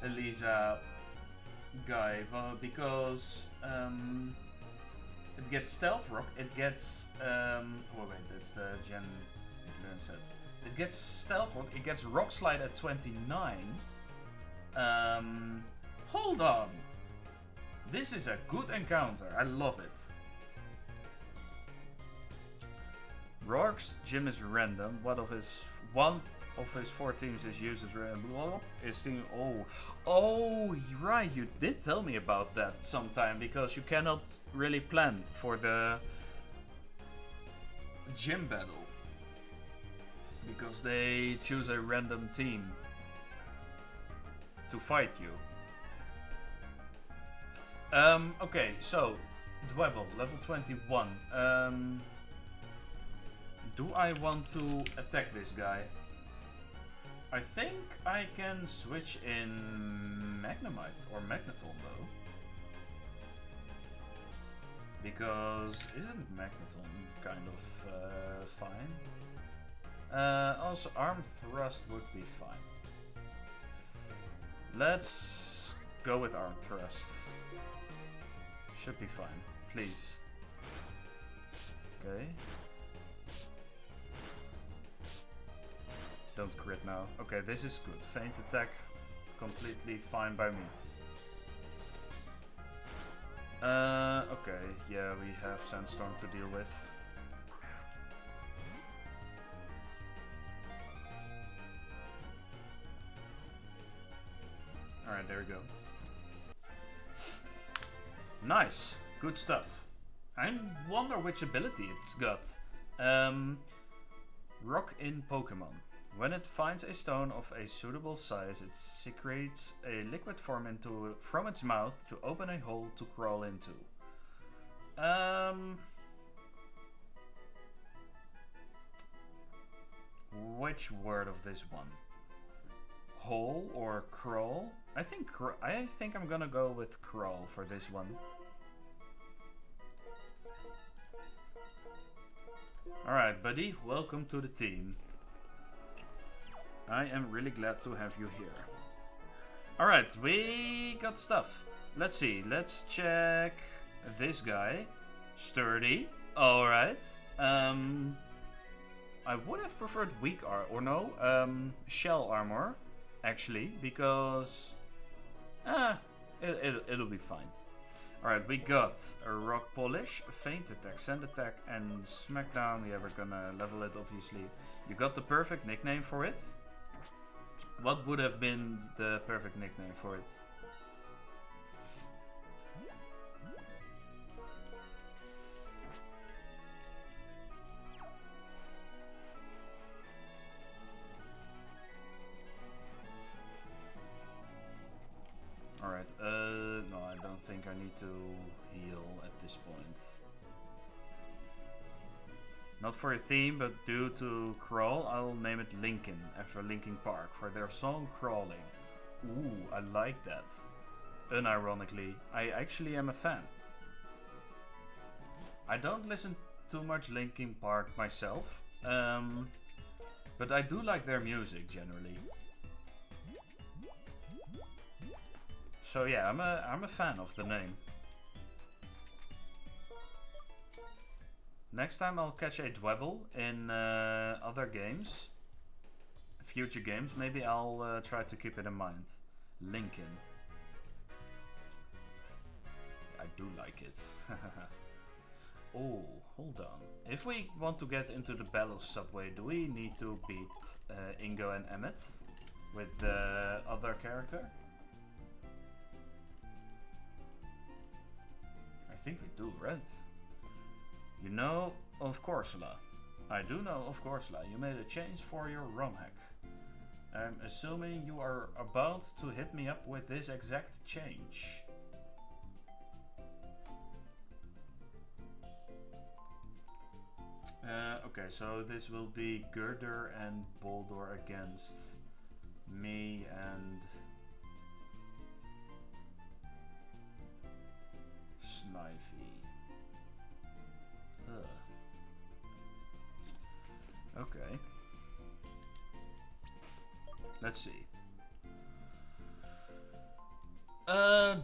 Elisa guy, because it gets Stealth Rock, it gets oh wait, that's the Gen Learn set. It gets Stealth Rock, it gets Rock Slide at 29. Hold on. This is a good encounter. I love it. Rourke's gym is random. One of his 4 teams is used as random. Is team oh right, you did tell me about that sometime, because you cannot really plan for the gym battle because they choose a random team to fight you. Okay, so Dwebble, level 21. Do I want to attack this guy? I think I can switch in Magnemite or Magneton though. Because isn't Magneton kind of fine? Also Arm Thrust would be fine. Let's go with Arm Thrust. Should be fine, please. Okay. Don't crit now. Okay, this is good. Feint attack, completely fine by me. Okay, yeah, we have Sandstorm to deal with. Alright, there we go. Nice, good stuff. I wonder which ability it's got. Rock in Pokemon. When it finds a stone of a suitable size, it secretes a liquid form from its mouth to open a hole to crawl into. Which word of this one? Hole or crawl? I think I'm gonna go with crawl for this one. Alright, buddy, welcome to the team. I am really glad to have you here. Alright, we got stuff. Let's see, let's check this guy. Sturdy, alright. I would have preferred weak armor, or no, shell armor, actually, because it'll be fine. Alright, we got a rock polish, a feint attack, sand attack, and smackdown. Yeah, we're gonna level it, obviously. You got the perfect nickname for it. What would have been the perfect nickname for it? Alright, no, I don't think I need to heal at this point. Not for a theme, but due to Crawl, I'll name it Linkin, after Linkin Park, for their song Crawling. Ooh, I like that. Unironically, I actually am a fan. I don't listen too much Linkin Park myself, but I do like their music generally. So yeah, I'm a fan of the name. Next time I'll catch a Dwebble in other games, future games. Maybe I'll try to keep it in mind. Lincoln. I do like it. Oh, hold on. If we want to get into the battle subway, do we need to beat Ingo and Emmett with the other character? I think we do, right? You know of Corsola. I do know of Corsola. You made a change for your ROM hack. I'm assuming you are about to hit me up with this exact change. Okay, so this will be Girder and Boldor against me and Snivy. Okay. Let's see.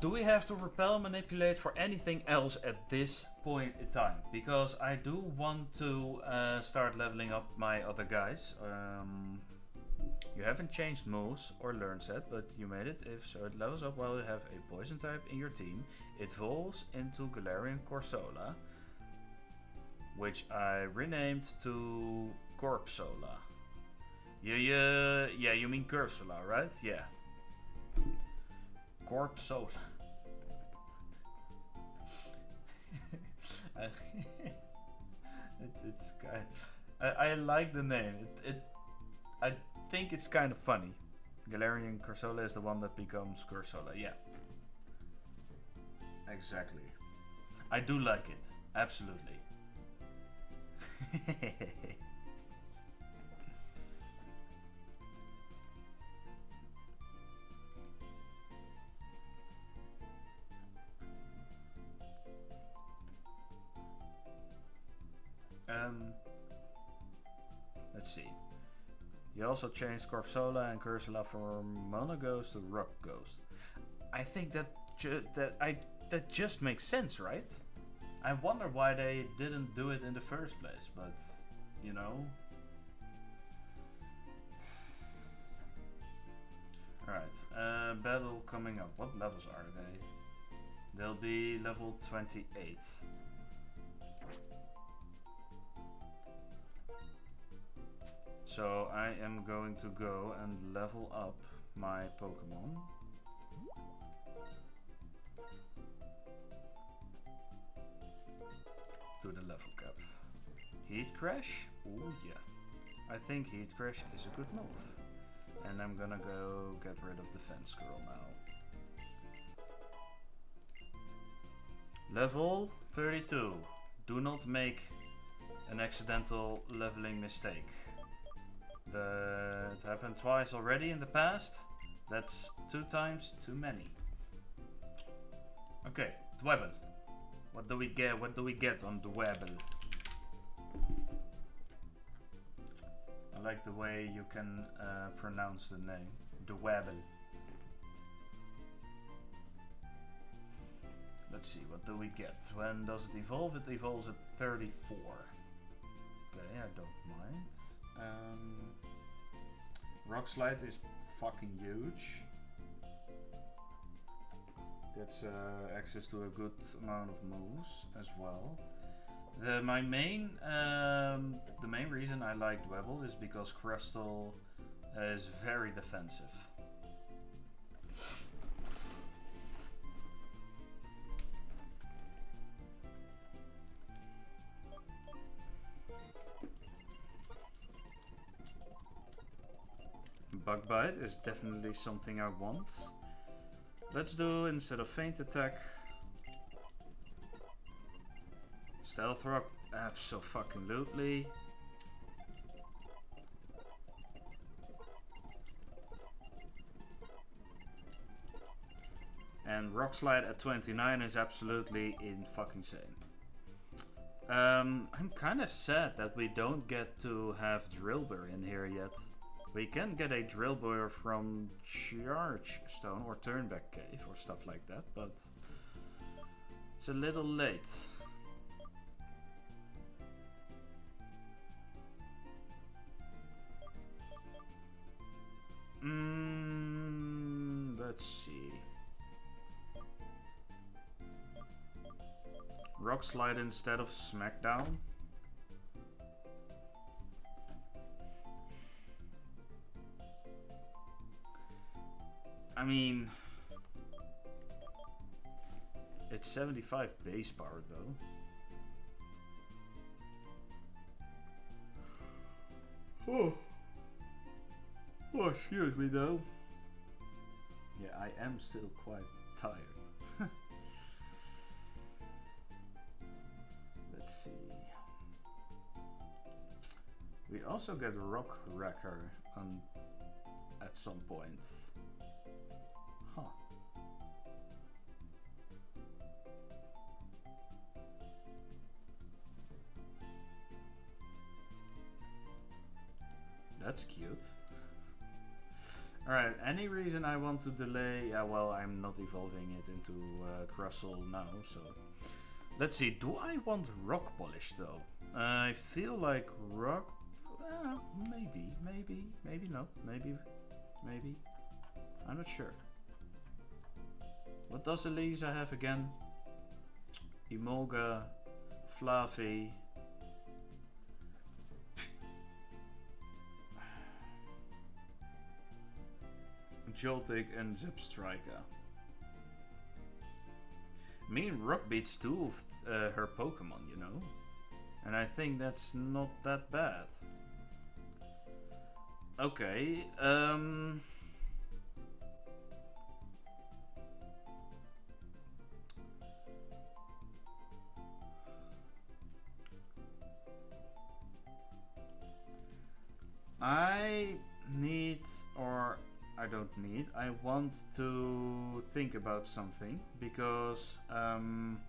Do we have to repel, manipulate for anything else at this point in time? Because I do want to start leveling up my other guys. You haven't changed moves or learn set, but you made it. If so, it levels up while you have a poison type in your team. It evolves into Galarian Corsola, which I renamed to Corpsola. Yeah, you mean Cursola, right? Yeah. Corpsola. It's kind. I like the name. I think it's kind of funny. Galarian Corsola is the one that becomes Cursola. Yeah. Exactly. I do like it. Absolutely. Let's see. He also changed Corpsola and Cursola from Mono Ghost to Rock Ghost. I think that just makes sense, right? I wonder why they didn't do it in the first place, but you know. Alright, battle coming up. What levels are they? They'll be level 28. So I am going to go and level up my Pokemon. To the level cap. Heat Crash? Oh yeah. I think Heat Crash is a good move. And I'm gonna go get rid of the Fence Girl now. Level 32. Do not make an accidental leveling mistake. It happened twice already in the past. That's 2 times too many. Okay, Dwebble. What do we get? What do we get on Dwebble? I like the way you can pronounce the name. Dwebble. Let's see, what do we get? When does it evolve? It evolves at 34. Okay, I don't mind. Rock Slide is fucking huge. Gets access to a good amount of moves as well. The main reason I like Dwebble is because Crustle is very defensive. Bug Bite is definitely something I want. Let's do, instead of Feint Attack, Stealth Rock, abso-fucking-lutely. And Rock Slide at 29 is absolutely fucking insane. I'm kind of sad that we don't get to have Drillbur in here yet. We can get a Drillbur from Chargestone or Turnback Cave or stuff like that, but it's a little late. Let's see. Rock Slide instead of Smackdown. I mean, it's 75 base power though. Oh, excuse me though. Yeah, I am still quite tired. Let's see. We also get a Rock Wrecker at some point. Huh. That's cute. Alright, any reason I want to delay? Yeah, well, I'm not evolving it into Crustle now, so... Let's see, do I want Rock Polish though? I feel like Rock... maybe not, maybe. I'm not sure. What does Elisa have again? Emolga, Fluffy... Joltik and Zipstriker. I mean, Rock beats two of her Pokemon, you know? And I think that's not that bad. Okay, I want to think about something because I'm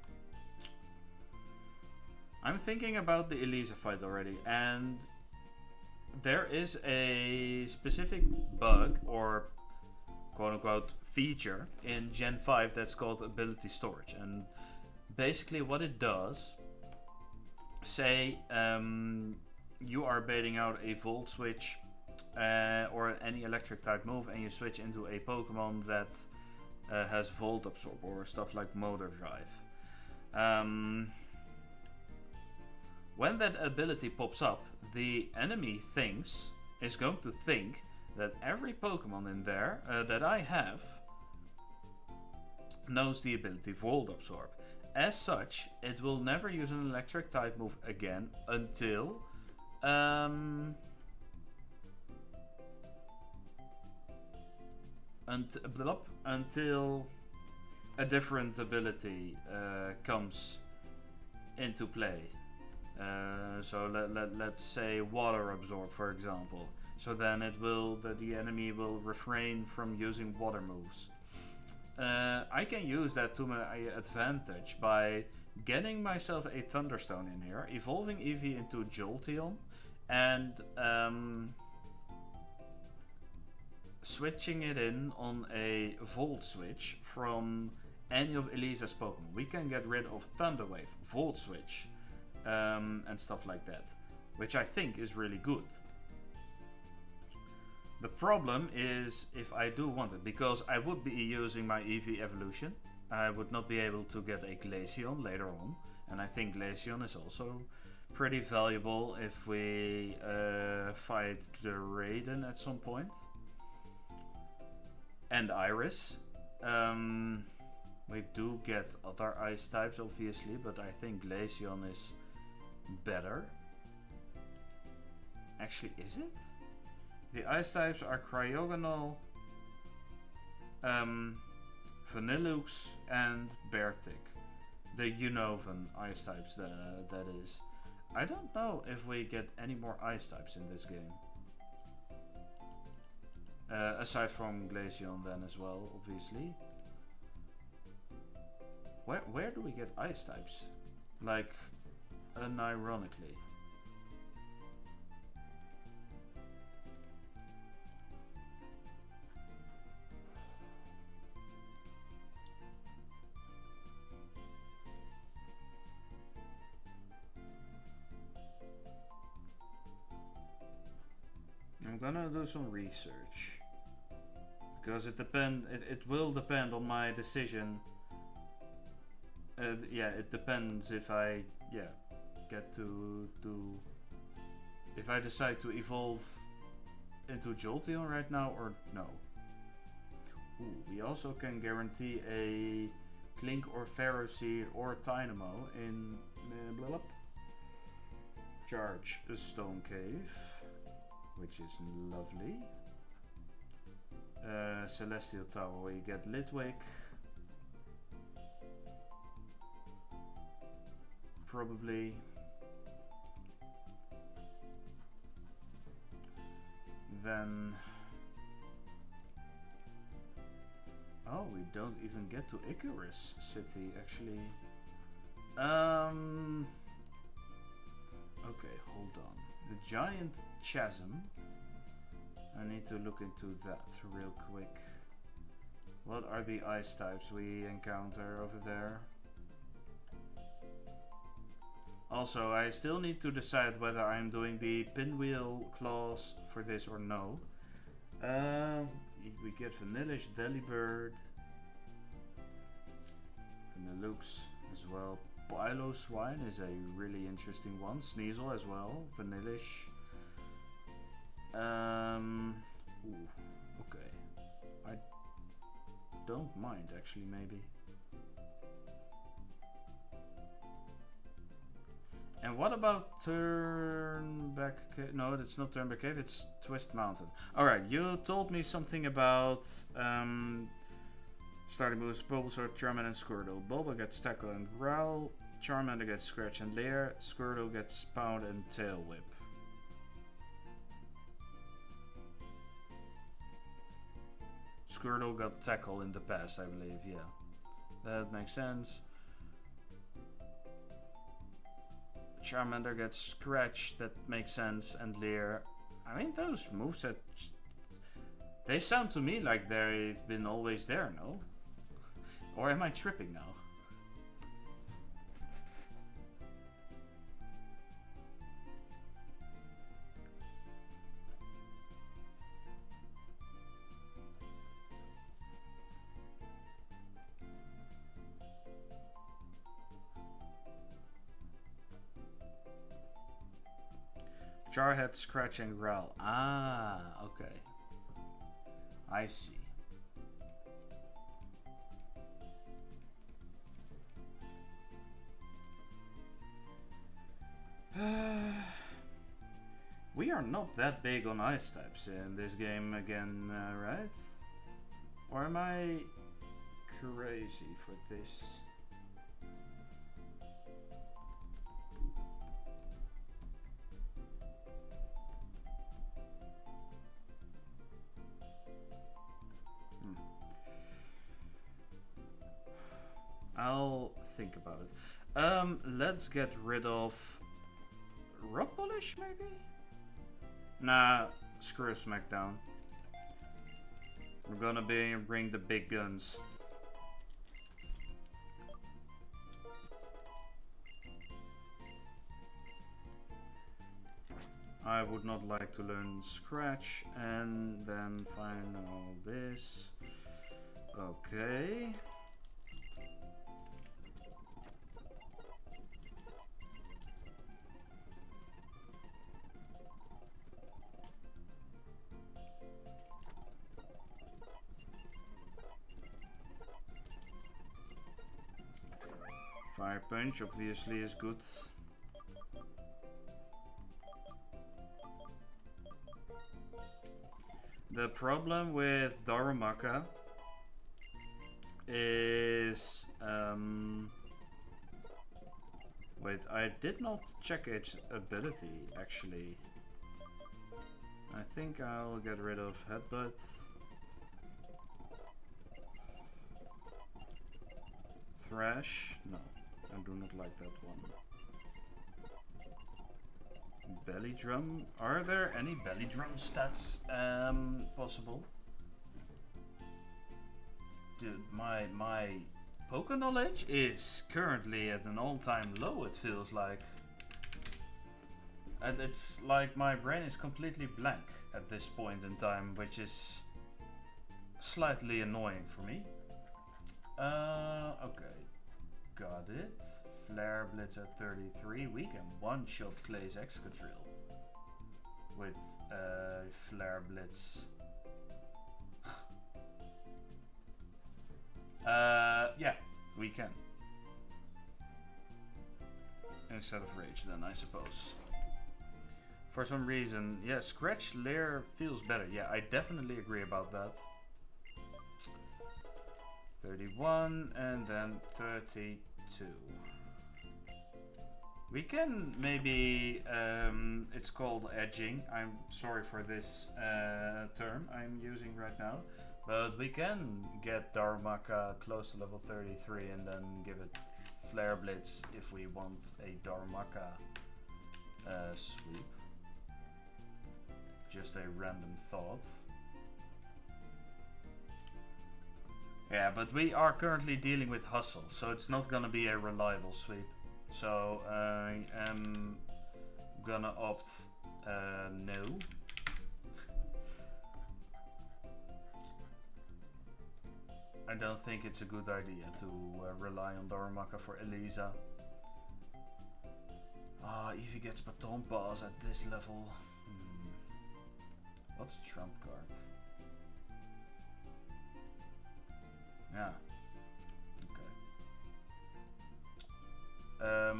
thinking about the Elisa fight already, and there is a specific bug or quote-unquote feature in Gen 5 that's called ability storage, and basically what it does, say you are baiting out a Volt Switch or any electric type move, and you switch into a Pokemon that has Volt Absorb or stuff like Motor Drive. When that ability pops up, the enemy is going to think that every Pokemon in there that I have knows the ability Volt Absorb. As such, it will never use an electric type move again until until a different ability comes into play. So let's say Water Absorb, for example. So then the enemy will refrain from using water moves. I can use that to my advantage by getting myself a Thunderstone in here, evolving Eevee into Jolteon, and switching it in on a Volt Switch from any of Elisa's Pokemon. We can get rid of Thunder Wave, Volt Switch, and stuff like that, which I think is really good. The problem is if I do want it, because I would be using my Eevee evolution, I would not be able to get a Glaceon later on, and I think Glaceon is also pretty valuable if we fight the Raiden at some point. And Iris. We do get other ice types obviously, but I think Glaceon is better. Actually, is it? The ice types are Cryogonal, Vanillux, and Beartic. The Unova ice types, that is. I don't know if we get any more ice types in this game. Aside from Glaceon then as well, obviously. Where do we get ice types? Like, unironically. I'm gonna do some research. Because it will depend on my decision. Yeah, it depends if I get to do, if I decide to evolve into Jolteon right now or no. Ooh, we also can guarantee a Clink or Pharaoh Seed or Dynamo in Charge a Stone Cave, which is lovely. Celestial Tower, where you get Litwick. Probably. Then... oh, we don't even get to Icarus City, actually. Okay, hold on. The Giant Chasm. I need to look into that real quick. What are the ice types we encounter over there? Also, I still need to decide whether I'm doing the Pinwheel clause for this or no. We get Vanillish, Delibird, Vanillux as well. Piloswine is a really interesting one. Sneasel as well, Vanillish. Ooh, okay. I don't mind actually, maybe. And what about Turnback Cave? No, it's not Turnback Cave, it's Twist Mountain. Alright, you told me something about starting moves, Bulbasaur, Charmander, and Squirtle. Bulba gets Tackle and Growl, Charmander gets Scratch and Lair, Squirtle gets Pound and Tail Whip. Squirtle got Tackle in the past, I believe, yeah. That makes sense. Charmander gets Scratch, that makes sense, and Leer. I mean, those movesets, they sound to me like they've been always there, no? Or am I tripping now? Jarhead, Scratch, and Growl. Ah, okay. I see. We are not that big on ice types in this game again, right? Or am I crazy for this? I'll think about it. Let's get rid of Rock Polish, maybe? Nah, screw Smackdown. We're gonna bring the big guns. I would not like to learn Scratch and then find all this. Okay. Fire Punch obviously is good. The problem with Darumaka is wait, I did not check its ability actually. I think I'll get rid of Headbutt. Thrash. No, I do not like that one. Belly drum. Are there any belly drum stats possible? Dude, my poker knowledge is currently at an all-time low, it feels like. And it's like my brain is completely blank at this point in time, which is slightly annoying for me. Okay. Got it. Flare Blitz at 33. We can one-shot Clay's Excadrill with Flare Blitz. Yeah, we can. Instead of Rage then, I suppose. For some reason, yeah, Scratch Lair feels better. Yeah, I definitely agree about that. 31 and then 32. We can maybe, it's called edging. I'm sorry for this term I'm using right now. But we can get Darumaka close to level 33 and then give it Flare Blitz if we want a Darumaka sweep. Just a random thought. Yeah, but we are currently dealing with Hustle, so it's not gonna be a reliable sweep. So I am gonna opt no. I don't think it's a good idea to rely on Darumaka for Elisa. Ah, Eevee gets Baton Pass at this level. What's Trump card? Yeah. Okay.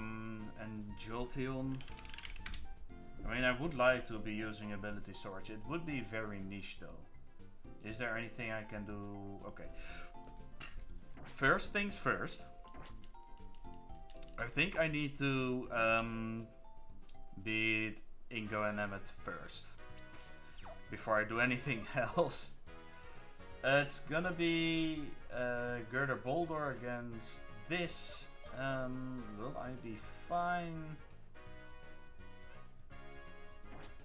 And Jolteon. I mean, I would like to be using Ability Surge. It would be very niche though. Is there anything I can do? Okay. First things first. I think I need to beat Ingo and Emmet first. Before I do anything else. It's gonna be Girder Boulder against this. Will I be fine?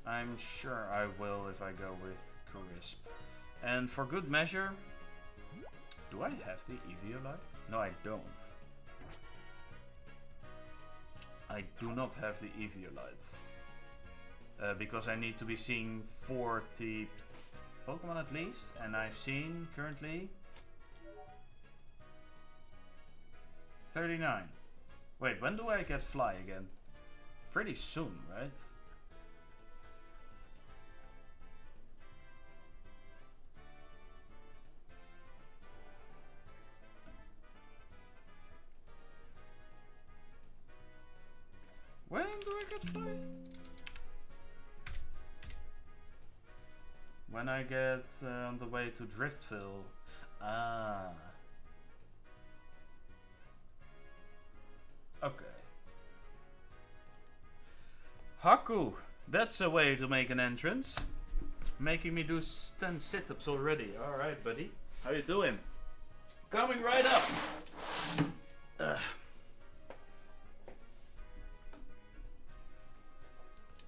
I'm sure I will if I go with Crisp. And for good measure, do I have the Eviolite? No, I don't. I do not have the Eviolite. Because I need to be seeing 40 Pokemon at least, and I've seen currently 39. Wait, when do I get Fly again? Pretty soon, right? When do I get Fly? When I get on the way to Driftville. Ah. Okay. Haku! That's a way to make an entrance. Making me do 10 sit-ups already. Alright, buddy. How you doing? Coming right up!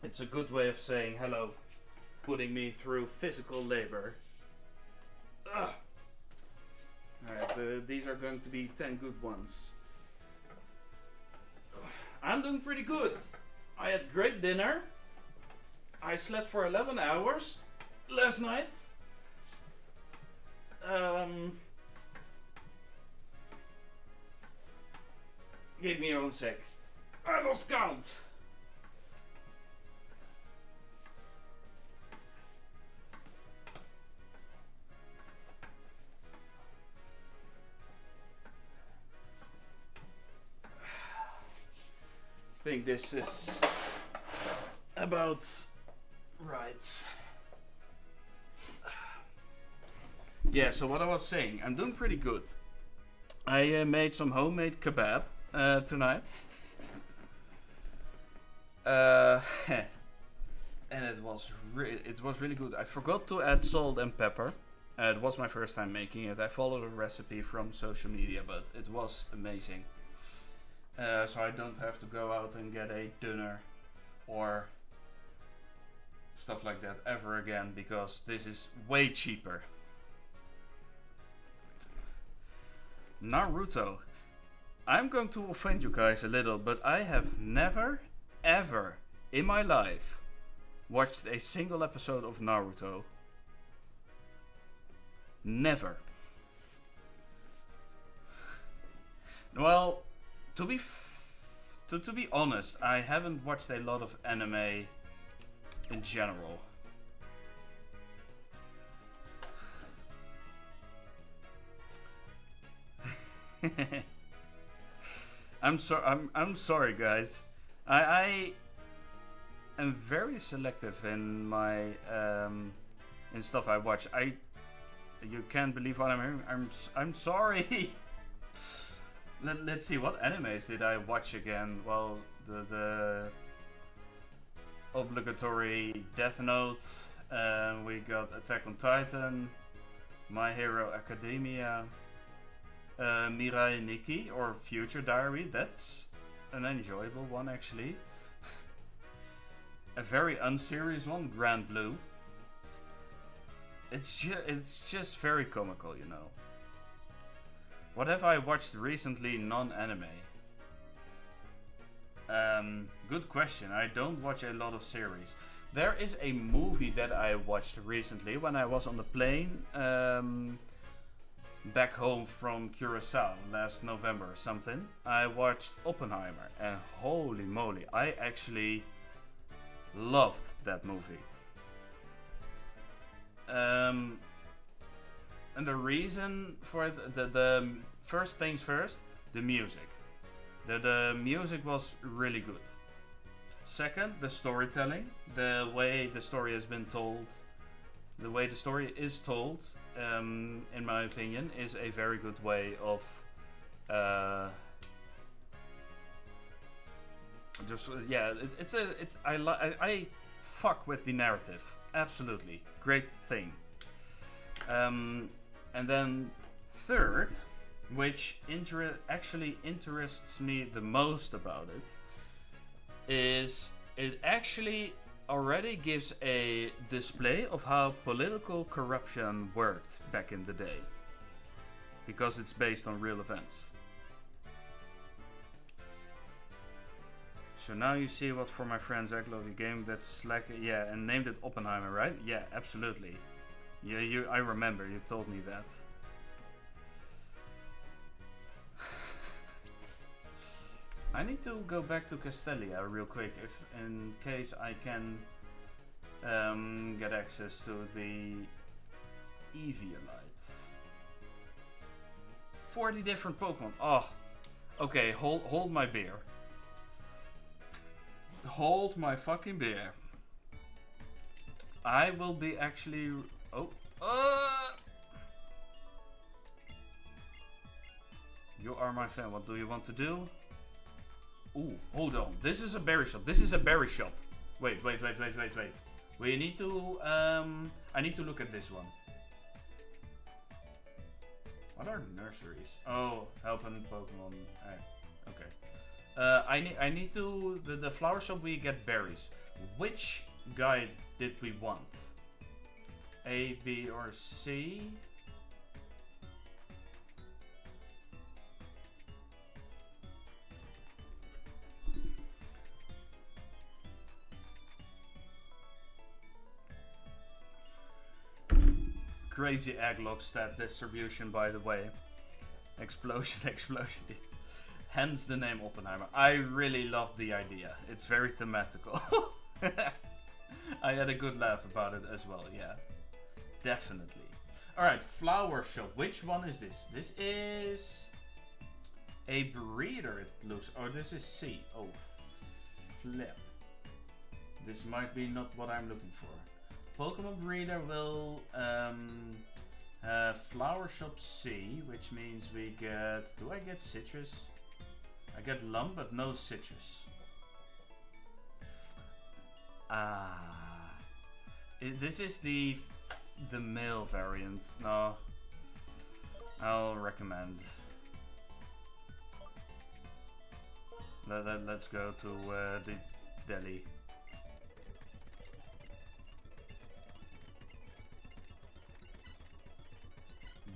It's a good way of saying hello. Putting me through physical labor. Alright, these are going to be 10 good ones. I'm doing pretty good. I had great dinner. I slept for 11 hours last night. Give me 1 sec. I lost count. I think this is about right. Yeah, so what I was saying, I'm doing pretty good. I made some homemade kebab tonight. And it was really good. I forgot to add salt and pepper. It was my first time making it. I followed a recipe from social media, but it was amazing. So I don't have to go out and get a dinner or stuff like that ever again, because this is way cheaper. Naruto. I'm going to offend you guys a little, but I have never, ever in my life watched a single episode of Naruto. Never. Well, to be honest, I haven't watched a lot of anime in general. I'm sorry, guys. I am very selective in my in stuff I watch. You can't believe what I'm hearing. I'm sorry. Let's see, what animes did I watch again? Well, the obligatory Death Note. We got Attack on Titan, My Hero Academia, Mirai Nikki or Future Diary. That's an enjoyable one, actually. A very unserious one, Grand Blue. It's just very comical, you know. What have I watched recently non-anime? Good question. I don't watch a lot of series. There is a movie that I watched recently when I was on the plane back home from Curacao last November or something. I watched Oppenheimer, and holy moly, I actually loved that movie. And the reason for it, the first things first, the music. The music was really good. Second, the storytelling. The way the story has been told, the way the story is told, in my opinion, is a very good way of I fuck with the narrative. Absolutely. Great thing. And then third, which actually interests me the most about it, is it actually already gives a display of how political corruption worked back in the day. Because it's based on real events. So now you see what for my friends I love the game that's like, yeah, and named it Oppenheimer, right? Yeah, absolutely. Yeah, I remember you told me that. I need to go back to Castelia real quick, if in case I can get access to the Eviolite. 40 different Pokemon. Oh, okay. Hold my beer. Hold my fucking beer. I will be actually. Oh. You are my fan. What do you want to do? Ooh, hold on. This is a berry shop. This is a berry shop. Wait. We need to. I need to look at this one. What are nurseries? Oh, helping Pokemon. Okay. I need to. The flower shop we get berries. Which guy did we want? A, B, or C? Crazy Egglog stat distribution, by the way. Explosion. Hence the name Oppenheimer. I really love the idea. It's very thematical. I had a good laugh about it as well, yeah. Definitely. Alright, flower shop. Which one is this? This is a breeder, it looks. Oh, this is C. Oh, flip. This might be not what I'm looking for. Pokemon breeder will have flower shop C, which means we get. Do I get citrus? I get Lum, but no citrus. This is the the male variant. No. I'll recommend. Let's go to the deli.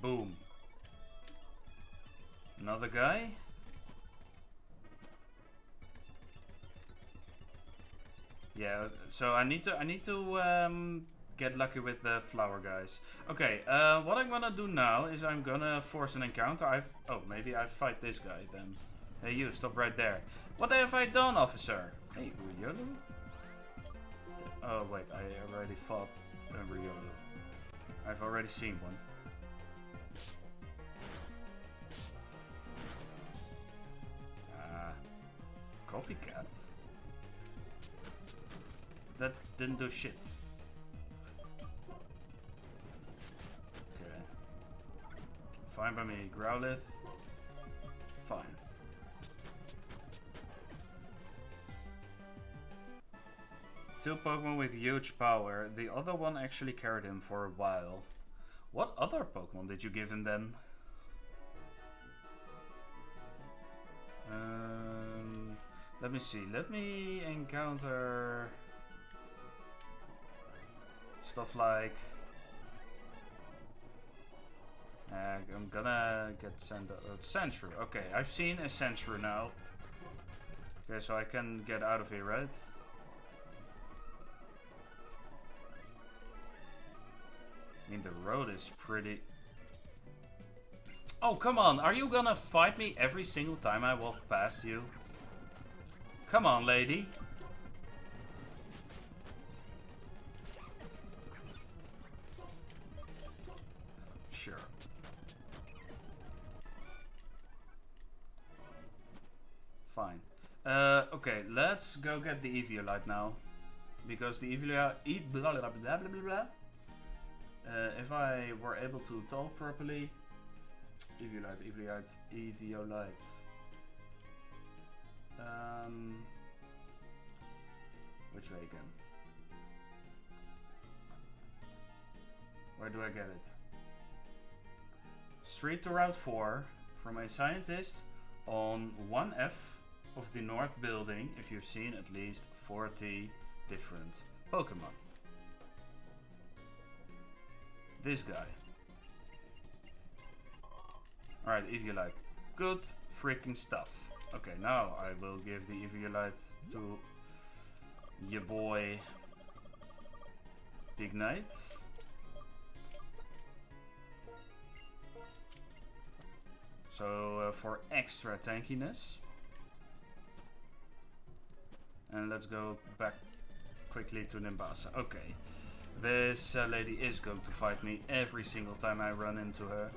Boom. Another guy. Yeah, so I need to get lucky with the flower guys. Okay, what I'm gonna do now is I'm gonna force an encounter. Oh, maybe I fight this guy then. Hey, you, stop right there. What have I done, officer? Hey, Ryolu? Oh, wait, I already fought Ryolu. I've already seen one. Copycat? That didn't do shit. Okay. Fine by me. Growlithe. Fine. Two Pokemon with huge power. The other one actually carried him for a while. What other Pokemon did you give him then? Let me see. Let me encounter stuff like... I'm gonna get Sandshrew. Okay, I've seen a Sandshrew now. Okay, so I can get out of here, right? I mean, the road is pretty... Oh, come on. Are you gonna fight me every single time I walk past you? Come on, lady. Sure. Fine. Okay, let's go get the Eviolite now. Because the Eviolite... blah, blah, blah, blah, blah, blah. If I were able to talk properly... Eviolite. Which way again? Where do I get it? Street to Route 4 from a scientist on 1F of the North Building if you've seen at least 40 different Pokemon. This guy. Alright, Eviolite. Good freaking stuff. Okay, now I will give the Eviolite to your boy Big Knight. So for extra tankiness. And let's go back quickly to Nimbasa. Okay. This lady is going to fight me every single time I run into her.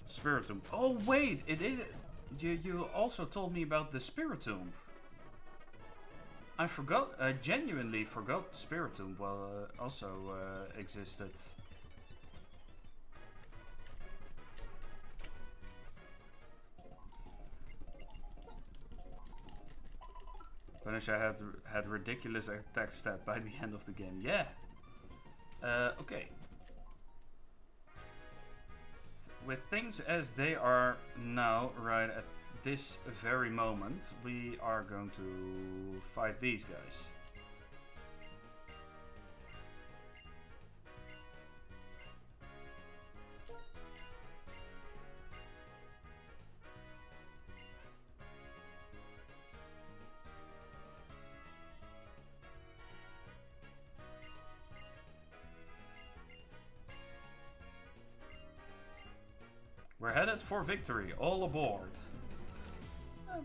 Spiritomb. Oh wait, it is. You also told me about the Spiritomb. I forgot. I genuinely forgot Spiritomb also existed. Punisher had ridiculous attack stat by the end of the game. Yeah. Okay. With things as they are now, right at this very moment, we are going to fight these guys. We're headed for victory, all aboard.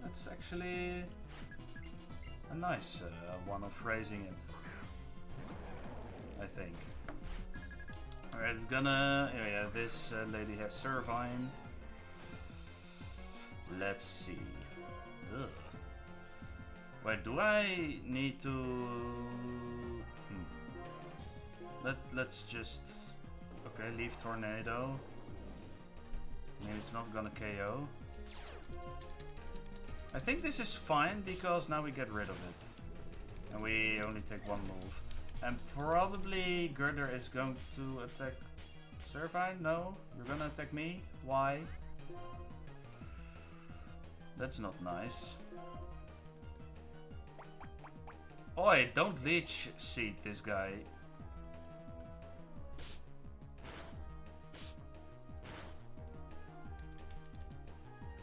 That's actually a nice one of phrasing it, I think. Alright, it's gonna... Oh yeah, this lady has Servine. Let's see. Ugh. Wait, do I need to... Let's just... Okay, leave Tornado. Maybe it's not gonna KO. I think this is fine because now we get rid of it. And we only take one move. And probably Girder is going to attack Servine? No? You're gonna attack me? Why? That's not nice. Oi, don't leech seed this guy.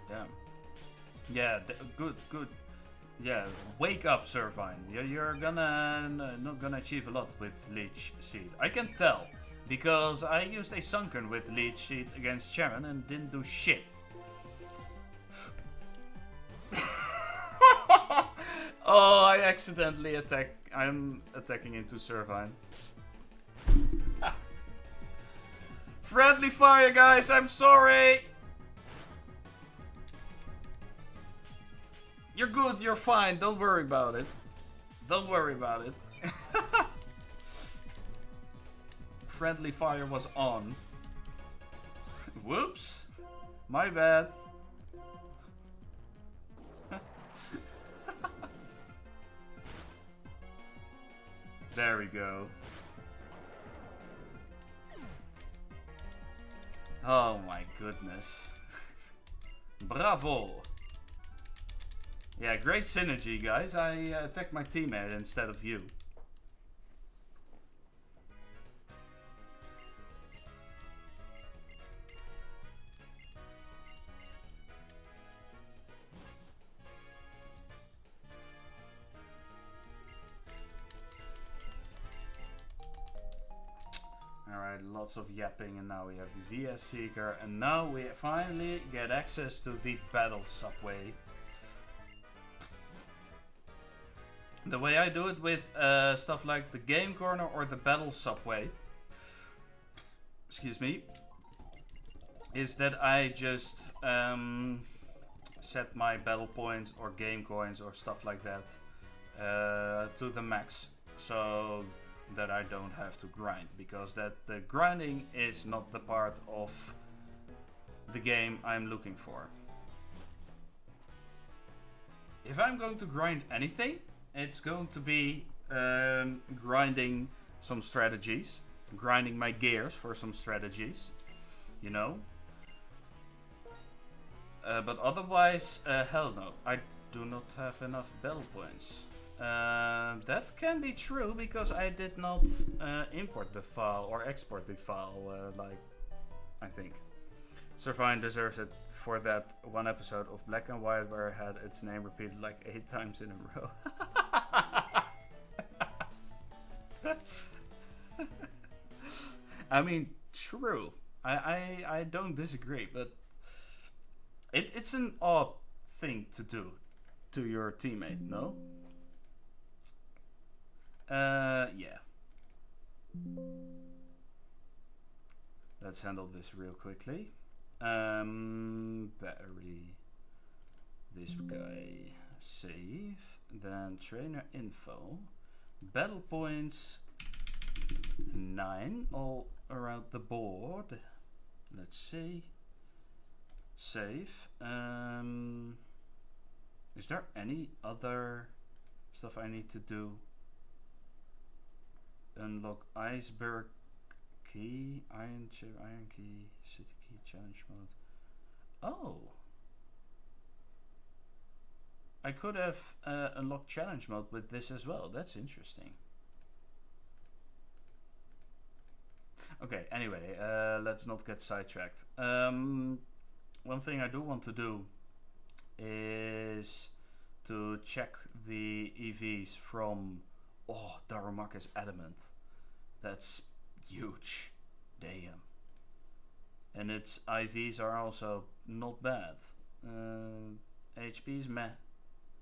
Damn. Yeah, good, good. Yeah, wake up, Servine. You're gonna not gonna achieve a lot with Leech Seed. I can tell, because I used a Sunken with Leech Seed against Shaman and didn't do shit. Oh, I accidentally attack. I'm attacking into Servine. Friendly fire, guys. I'm sorry. You're good, you're fine, don't worry about it. Don't worry about it. Friendly fire was on. Whoops. My bad. There we go. Oh my goodness. Bravo. Yeah, great synergy, guys. I attacked my teammate instead of you. Alright, lots of yapping, and now we have the VS Seeker, and now we finally get access to the battle subway. The way I do it with stuff like the game corner or the battle subway, excuse me, is that I just set my battle points or game coins or stuff like that to the max, so that I don't have to grind, because the grinding is not the part of the game I'm looking for. If I'm going to grind anything, it's going to be grinding some strategies, grinding my gears for some strategies, you know. But otherwise, hell no, I do not have enough battle points. That can be true because I did not import the file or export the file, like I think. Servine deserves it for that one episode of Black and White where I had its name repeated like 8 times in a row. I mean, true. I don't disagree, but it's an odd thing to do to your teammate, no? Yeah. Let's handle this real quickly. Battery. This guy. Save. Then trainer info. Battle points. 9 all around the board. Let's see. Save. Is there any other stuff I need to do? Unlock iceberg key, iron chip, iron key, city key, challenge mode. Oh, I could have unlocked challenge mode with this as well. That's interesting. Okay, anyway, let's not get sidetracked. One thing I do want to do is to check the EVs from Darumaka's Adamant. That's huge. Damn. And its IVs are also not bad. HP is meh.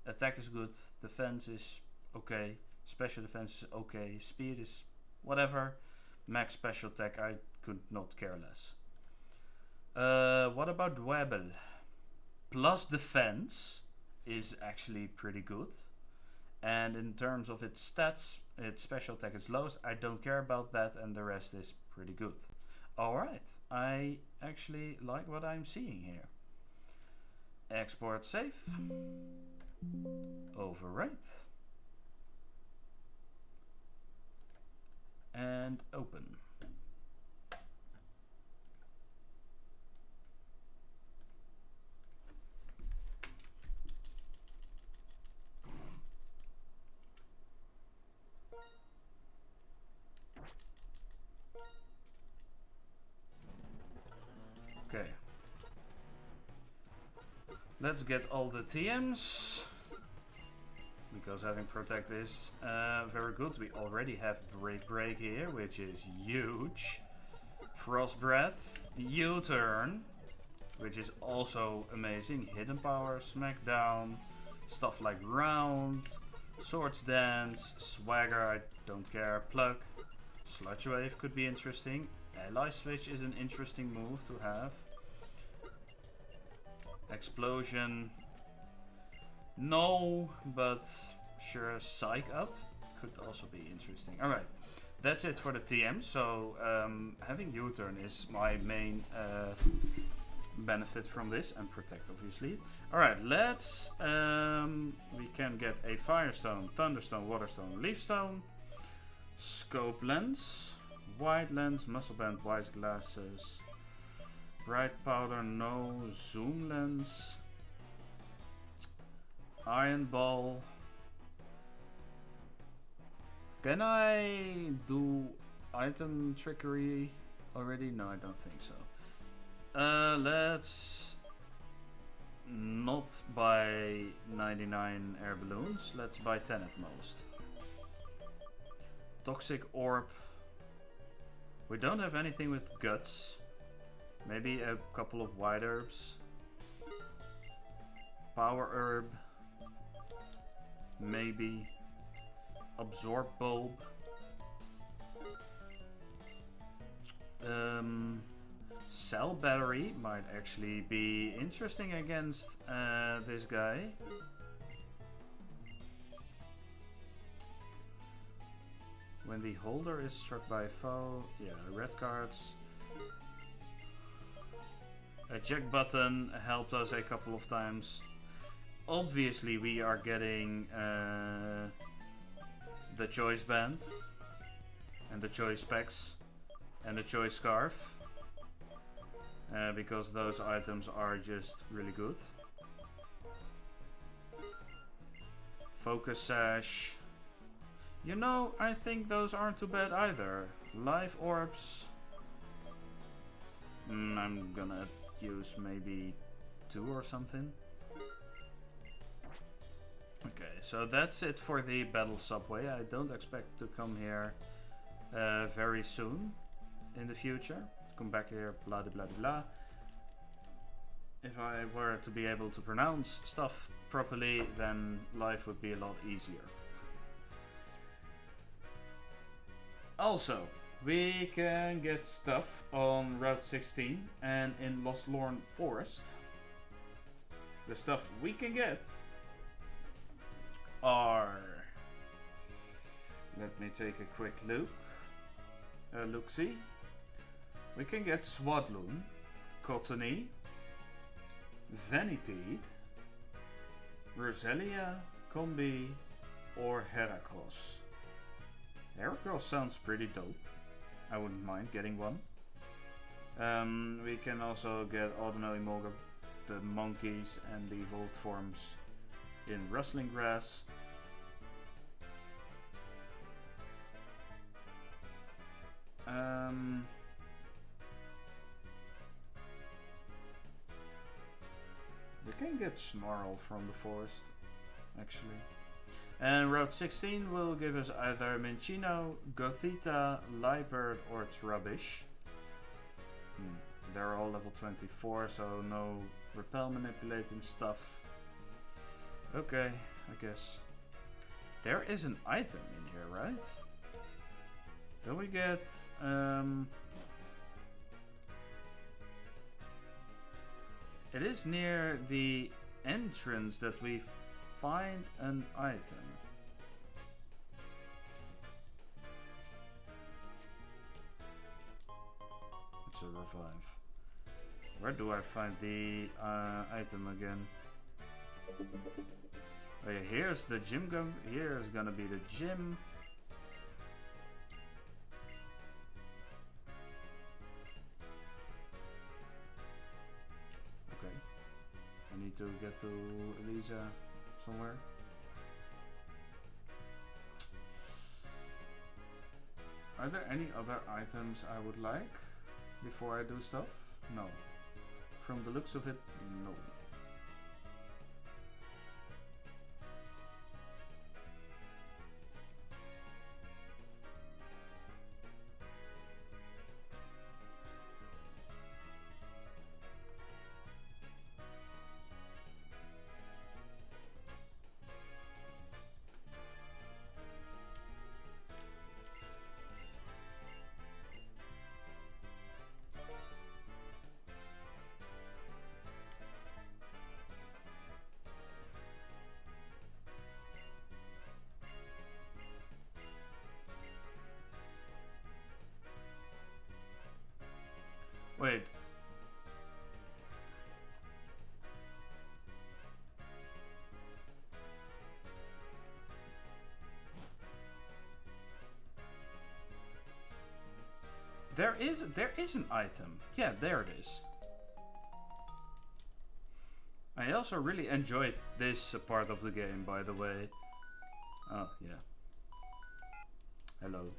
Attack is good. Defense is okay. Special defense is okay. Speed is whatever. Max special attack, I could not care less. What about Dwebble? Plus defense is actually pretty good. And in terms of its stats, its special attack is lowest. I don't care about that, and the rest is pretty good. Alright, I actually like what I'm seeing here. Export save. Overwrite. And open. Okay. Let's get all the TMs. Because having Protect is very good. We already have Break here, which is huge. Frost Breath. U-Turn, which is also amazing. Hidden Power, Smackdown. Stuff like Round. Swords Dance. Swagger, I don't care. Pluck. Sludge Wave could be interesting. Ally Switch is an interesting move to have. Explosion. No, but sure, Psych Up could also be interesting. Alright, that's it for the TM. So having U-Turn is my main benefit from this, and Protect obviously. Alright, let's we can get a Firestone, Thunderstone, Waterstone, Leafstone, Scope Lens, Wide Lens, Muscle Band, Wise Glasses, Bright Powder, no, Zoom Lens, Iron Ball. Can I do item trickery already? No, I don't think so. Let's not buy 99 air balloons. Let's buy 10 at most. Toxic Orb. We don't have anything with guts. Maybe a couple of white herbs. Power herb. Maybe. Absorb bulb. Cell battery might actually be interesting against this guy. When the holder is struck by a foe, yeah, red cards. Eject button helped us a couple of times. Obviously, we are getting the choice band and the choice specs and the choice scarf because those items are just really good. Focus sash. You know, I think those aren't too bad either. Live orbs. I'm gonna use maybe 2 or something. Okay, so that's it for the battle subway. I don't expect to come here very soon in the future. Come back here, blah blah blah blah. If I were to be able to pronounce stuff properly, then life would be a lot easier. Also, we can get stuff on Route 16 and in Lost Lorn Forest. The stuff we can get are... Let me take a quick look. Look-see. We can get Swadloon, Cottony, Venipede, Roselia, Combi, or Heracross. Heracross sounds pretty dope. I wouldn't mind getting one. We can also get Audino, Emolga, the monkeys, and the evolved forms in Rustling Grass. We can get Snarl from the forest, actually. And Route 16 will give us either Minccino, Gothita, Liebird, or Trubbish. They're all level 24, so no repel manipulating stuff. Okay, I guess. There is an item in here, right? Don't we get... It is near the entrance that we find an item. It's a revive. Where do I find the item again? Okay, here's the gym gun. Here's gonna be the gym. Okay. I need to get to Elisa somewhere. Are there any other items I would like before I do stuff? No. From the looks of it, no. Wait. There is an item. Yeah, there it is. I also really enjoyed this part of the game, by the way. Oh, yeah. Hello.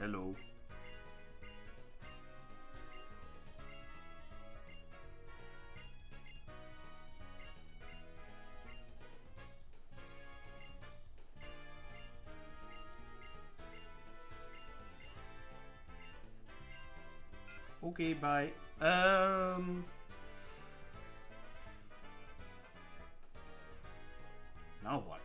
Hello. Okay, bye. Now what?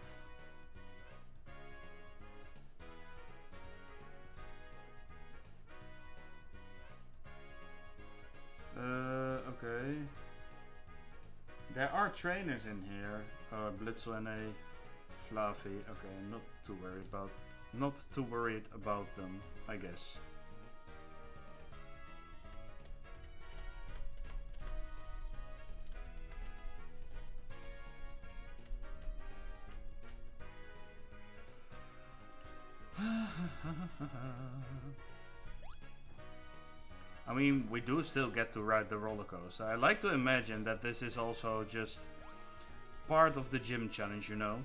Okay. There are trainers in here. Blitzel and a Fluffy. Okay, not too worried about them, I guess. I mean, we do still get to ride the roller coaster. I like to imagine that this is also just part of the gym challenge, you know?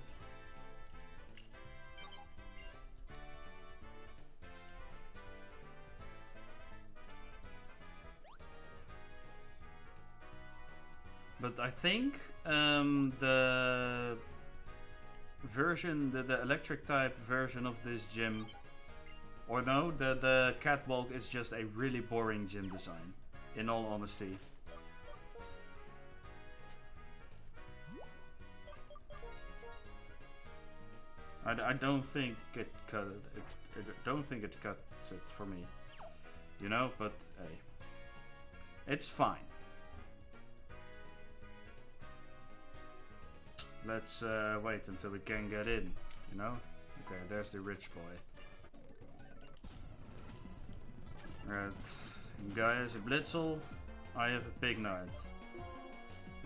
But I think the version, the electric type version of this gym, or no, the catwalk is just a really boring gym design, in all honesty. I don't think it cut it. I don't think it cuts it for me, you know. But hey, it's fine. Let's wait until we can get in, you know? Okay, there's the rich boy. Right. Guy has a Blitzel. I have a Big Knight.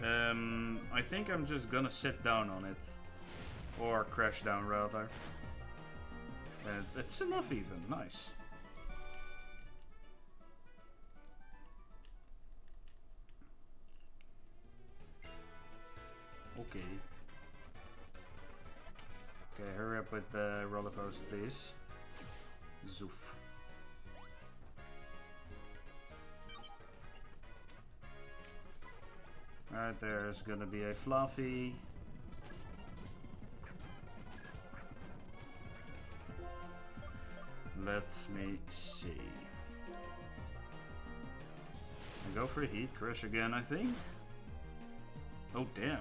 I think I'm just gonna sit down on it. Or crash down, rather. It's enough even. Nice. Okay. Okay, hurry up with the roller coaster, please. Zoof. Alright, there's gonna be a Fluffy. Let me see. I go for a Heat Crush again, I think. Oh, damn.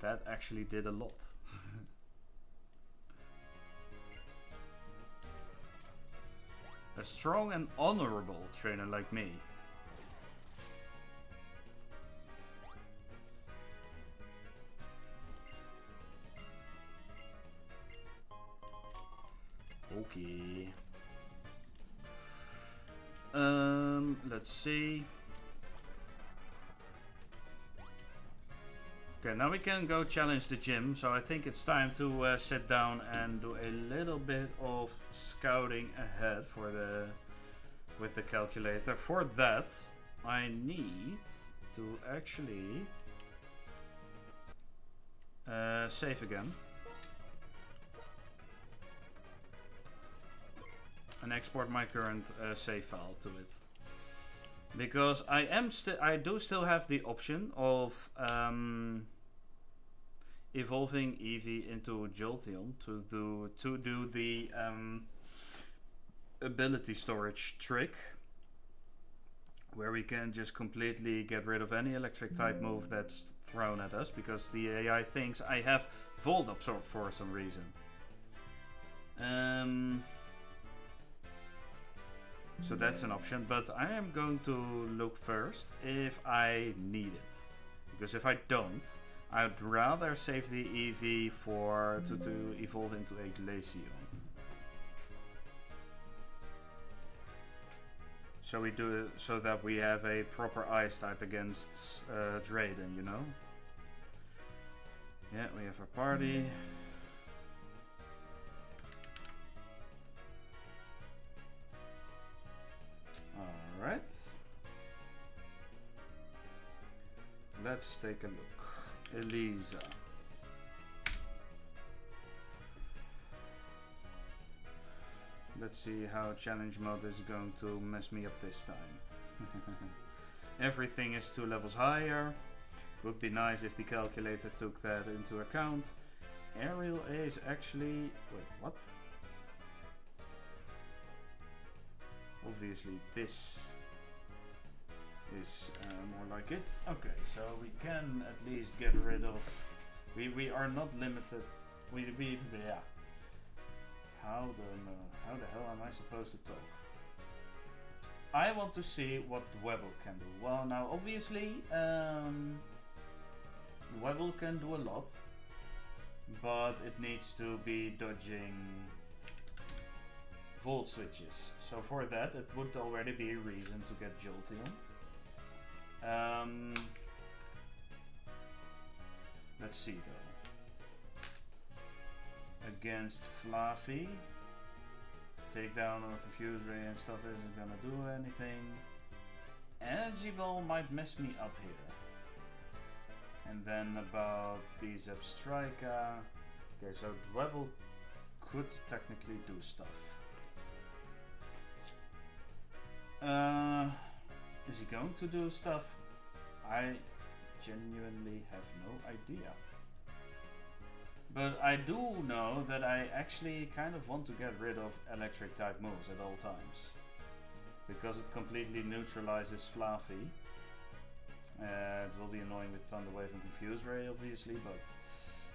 That actually did a lot. A strong and honorable trainer like me. Okay. Let's see. Okay, now we can go challenge the gym. So I think it's time to sit down and do a little bit of scouting ahead for with the calculator. For that, I need to actually save again and export my current save file to it. Because I do still have the option of evolving Eevee into Jolteon to do the ability storage trick, where we can just completely get rid of any electric type move that's thrown at us, because the AI thinks I have Volt Absorb for some reason. So that's an option, but I am going to look first if I need it. Because if I don't, I'd rather save the Eevee to evolve into a Glaceon. So we do it so that we have a proper ice type against Drayden, you know? Yeah, we have our party. Alright. Let's take a look. Elisa. Let's see how challenge mode is going to mess me up this time. Everything is 2 levels higher. Would be nice if the calculator took that into account. Aerial A is actually... Wait, what? Obviously this is more like it. Okay, so we can at least get rid of... We are not limited. Yeah. How the hell am I supposed to talk? I want to see what Webble can do. Well, now obviously Webble can do a lot, but it needs to be dodging Volt switches. So for that, it would already be a reason to get Jolteon. Let's see though. Against Fluffy, takedown or Confuse Ray and stuff isn't gonna do anything. Energy Ball might mess me up here. And then about Bizep Striker. Okay, so Webble could technically do stuff. Is he going to do stuff? I genuinely have no idea. But I do know that I actually kind of want to get rid of electric type moves at all times. Because it completely neutralizes Fluffy. It will be annoying with Thunder Wave and Confuse Ray obviously, but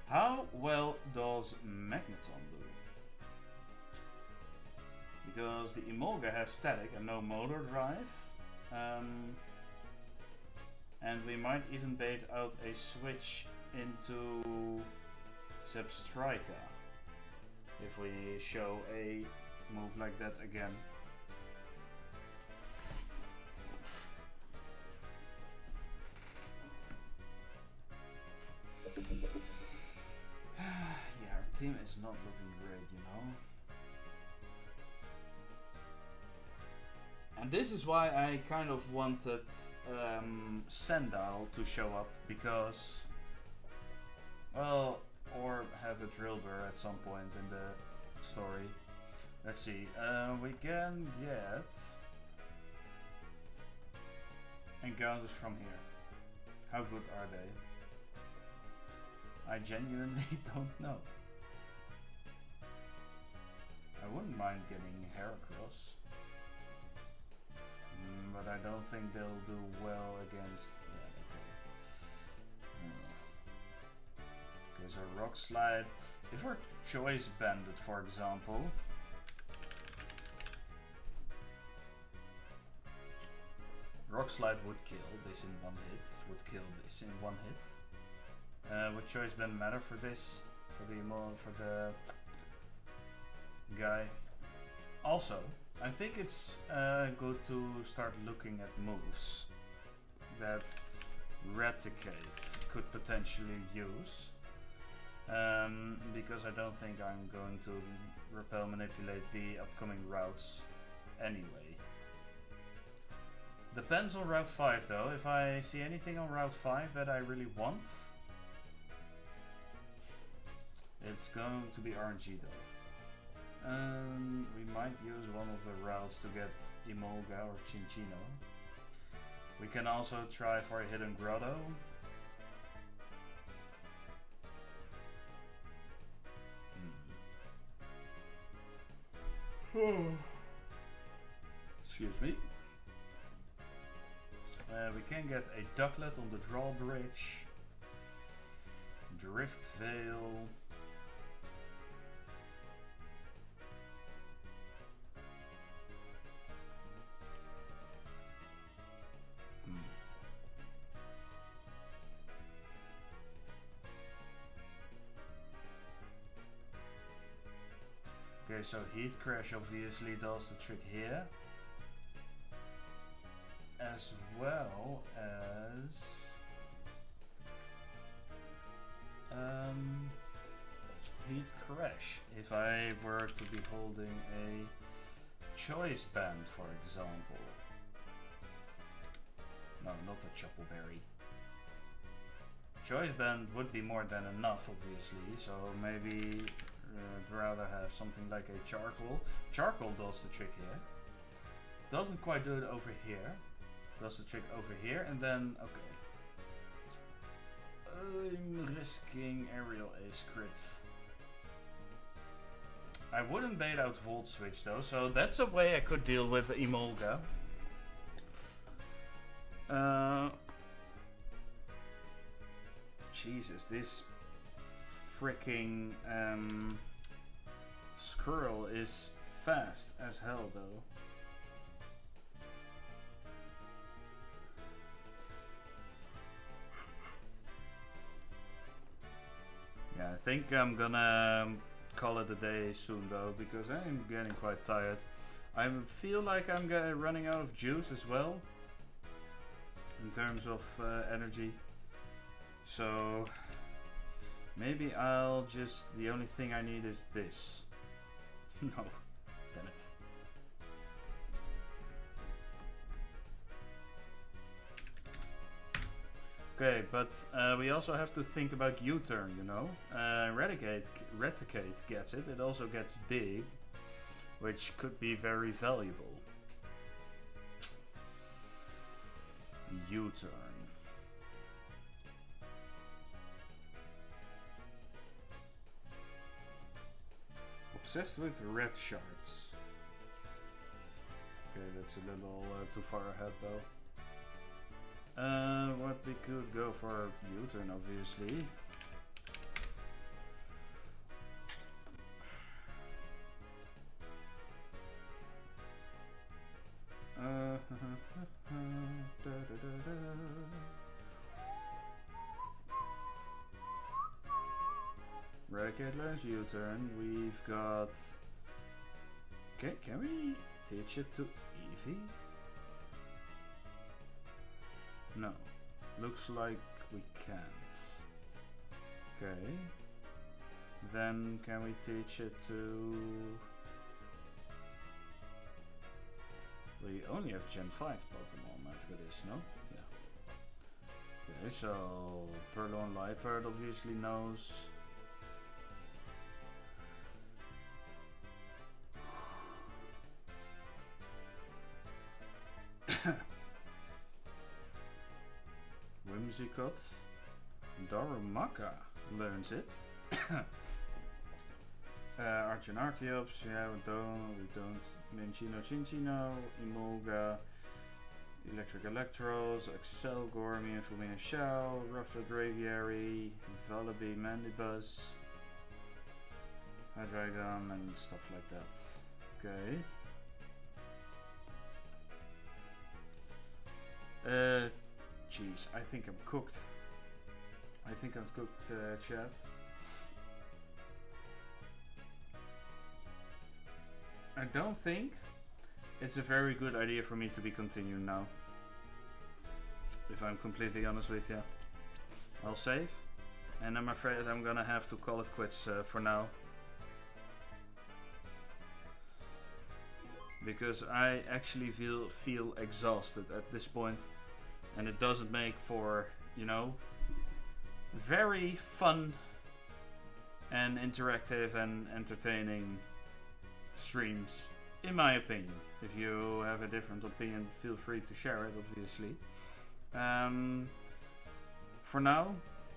how well does Magneton do? Because the Emolga has static and no motor drive. And we might even bait out a switch into Zebstrika if we show a move like that again. Yeah, our team is not looking great, you know. And this is why I kind of wanted Sandal to show up, because, well, or have a Drillbur at some point in the story. Let's see, we can get encounters from here. How good are they? I genuinely don't know. I wouldn't mind getting Heracross. But I don't think they'll do well against... Yeah, okay. There's a Rock Slide. If we're Choice Banded, for example... Rock Slide would kill this in one hit. Would kill this in one hit. Would Choice Band matter for this? For the guy? Also, I think it's good to start looking at moves that replicate could potentially use. Because I don't think I'm going to repel manipulate the upcoming routes anyway. Depends on Route 5 though. If I see anything on Route 5 that I really want, it's going to be RNG though. We might use one of the routes to get Emolga or Chinchino. We can also try for a hidden grotto. Excuse me. We can get a ducklet on the drawbridge. Drift Veil. Okay, so Heat Crash obviously does the trick here. As well as Heat Crash. If I were to be holding a Choice Band, for example. No, not a Choppleberry. Choice Band would be more than enough, obviously, so maybe I'd rather have something like a Charcoal. Charcoal does the trick here. Doesn't quite do it over here. Does the trick over here, and then, okay. I'm risking Aerial Ace crit. I wouldn't bait out Volt Switch though, so that's a way I could deal with Emolga. Jesus, this freaking squirrel is fast as hell though. Yeah, I think I'm gonna call it a day soon though, because I'm getting quite tired. I feel like I'm running out of juice as well, in terms of energy. So maybe I'll just, the only thing I need is this. No, damn it. Okay, but we also have to think about U-turn, you know. Eradicate gets it. It also gets Dig, which could be very valuable. U-turn. Obsessed with red shards. Okay, that's a little too far ahead though. What we could go for U-turn, obviously. Eradicate learns U-turn. We've got. Okay, can we teach it to Eevee? No, looks like we can't. Okay, then can we teach it to... We only have Gen 5 Pokemon after this, no? Yeah. Okay, so Purloin Lightbird obviously knows. Whimsicott. Darumaka learns it. Archeops, yeah, we don't. Minchino, Chinchino, Emolga, Electric Electros, Excel, Gormy, Fulmina Shao, Rufflet Braviary, Vullaby, Mandibuzz, Hydreigon, and stuff like that. Okay. Jeez, I think I'm cooked. Chat. I don't think it's a very good idea for me to be continuing now. If I'm completely honest with you. I'll save. And I'm afraid I'm gonna have to call it quits for now. Because I actually feel exhausted at this point. And it doesn't make for, you know, very fun and interactive and entertaining streams, in my opinion. If you have a different opinion, feel free to share it, obviously. For now,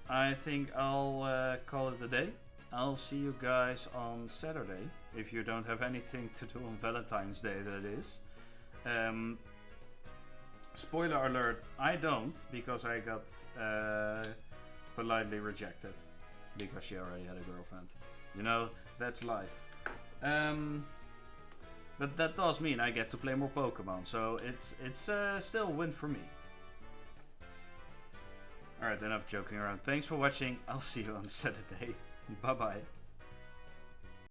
I think I'll call it a day. I'll see you guys on Saturday, if you don't have anything to do on Valentine's Day, that is. Spoiler alert, I don't, because I got politely rejected. Because she already had a girlfriend. You know, that's life. But that does mean I get to play more Pokemon, so it's still a win for me. Alright, enough joking around. Thanks for watching, I'll see you on Saturday. Bye bye.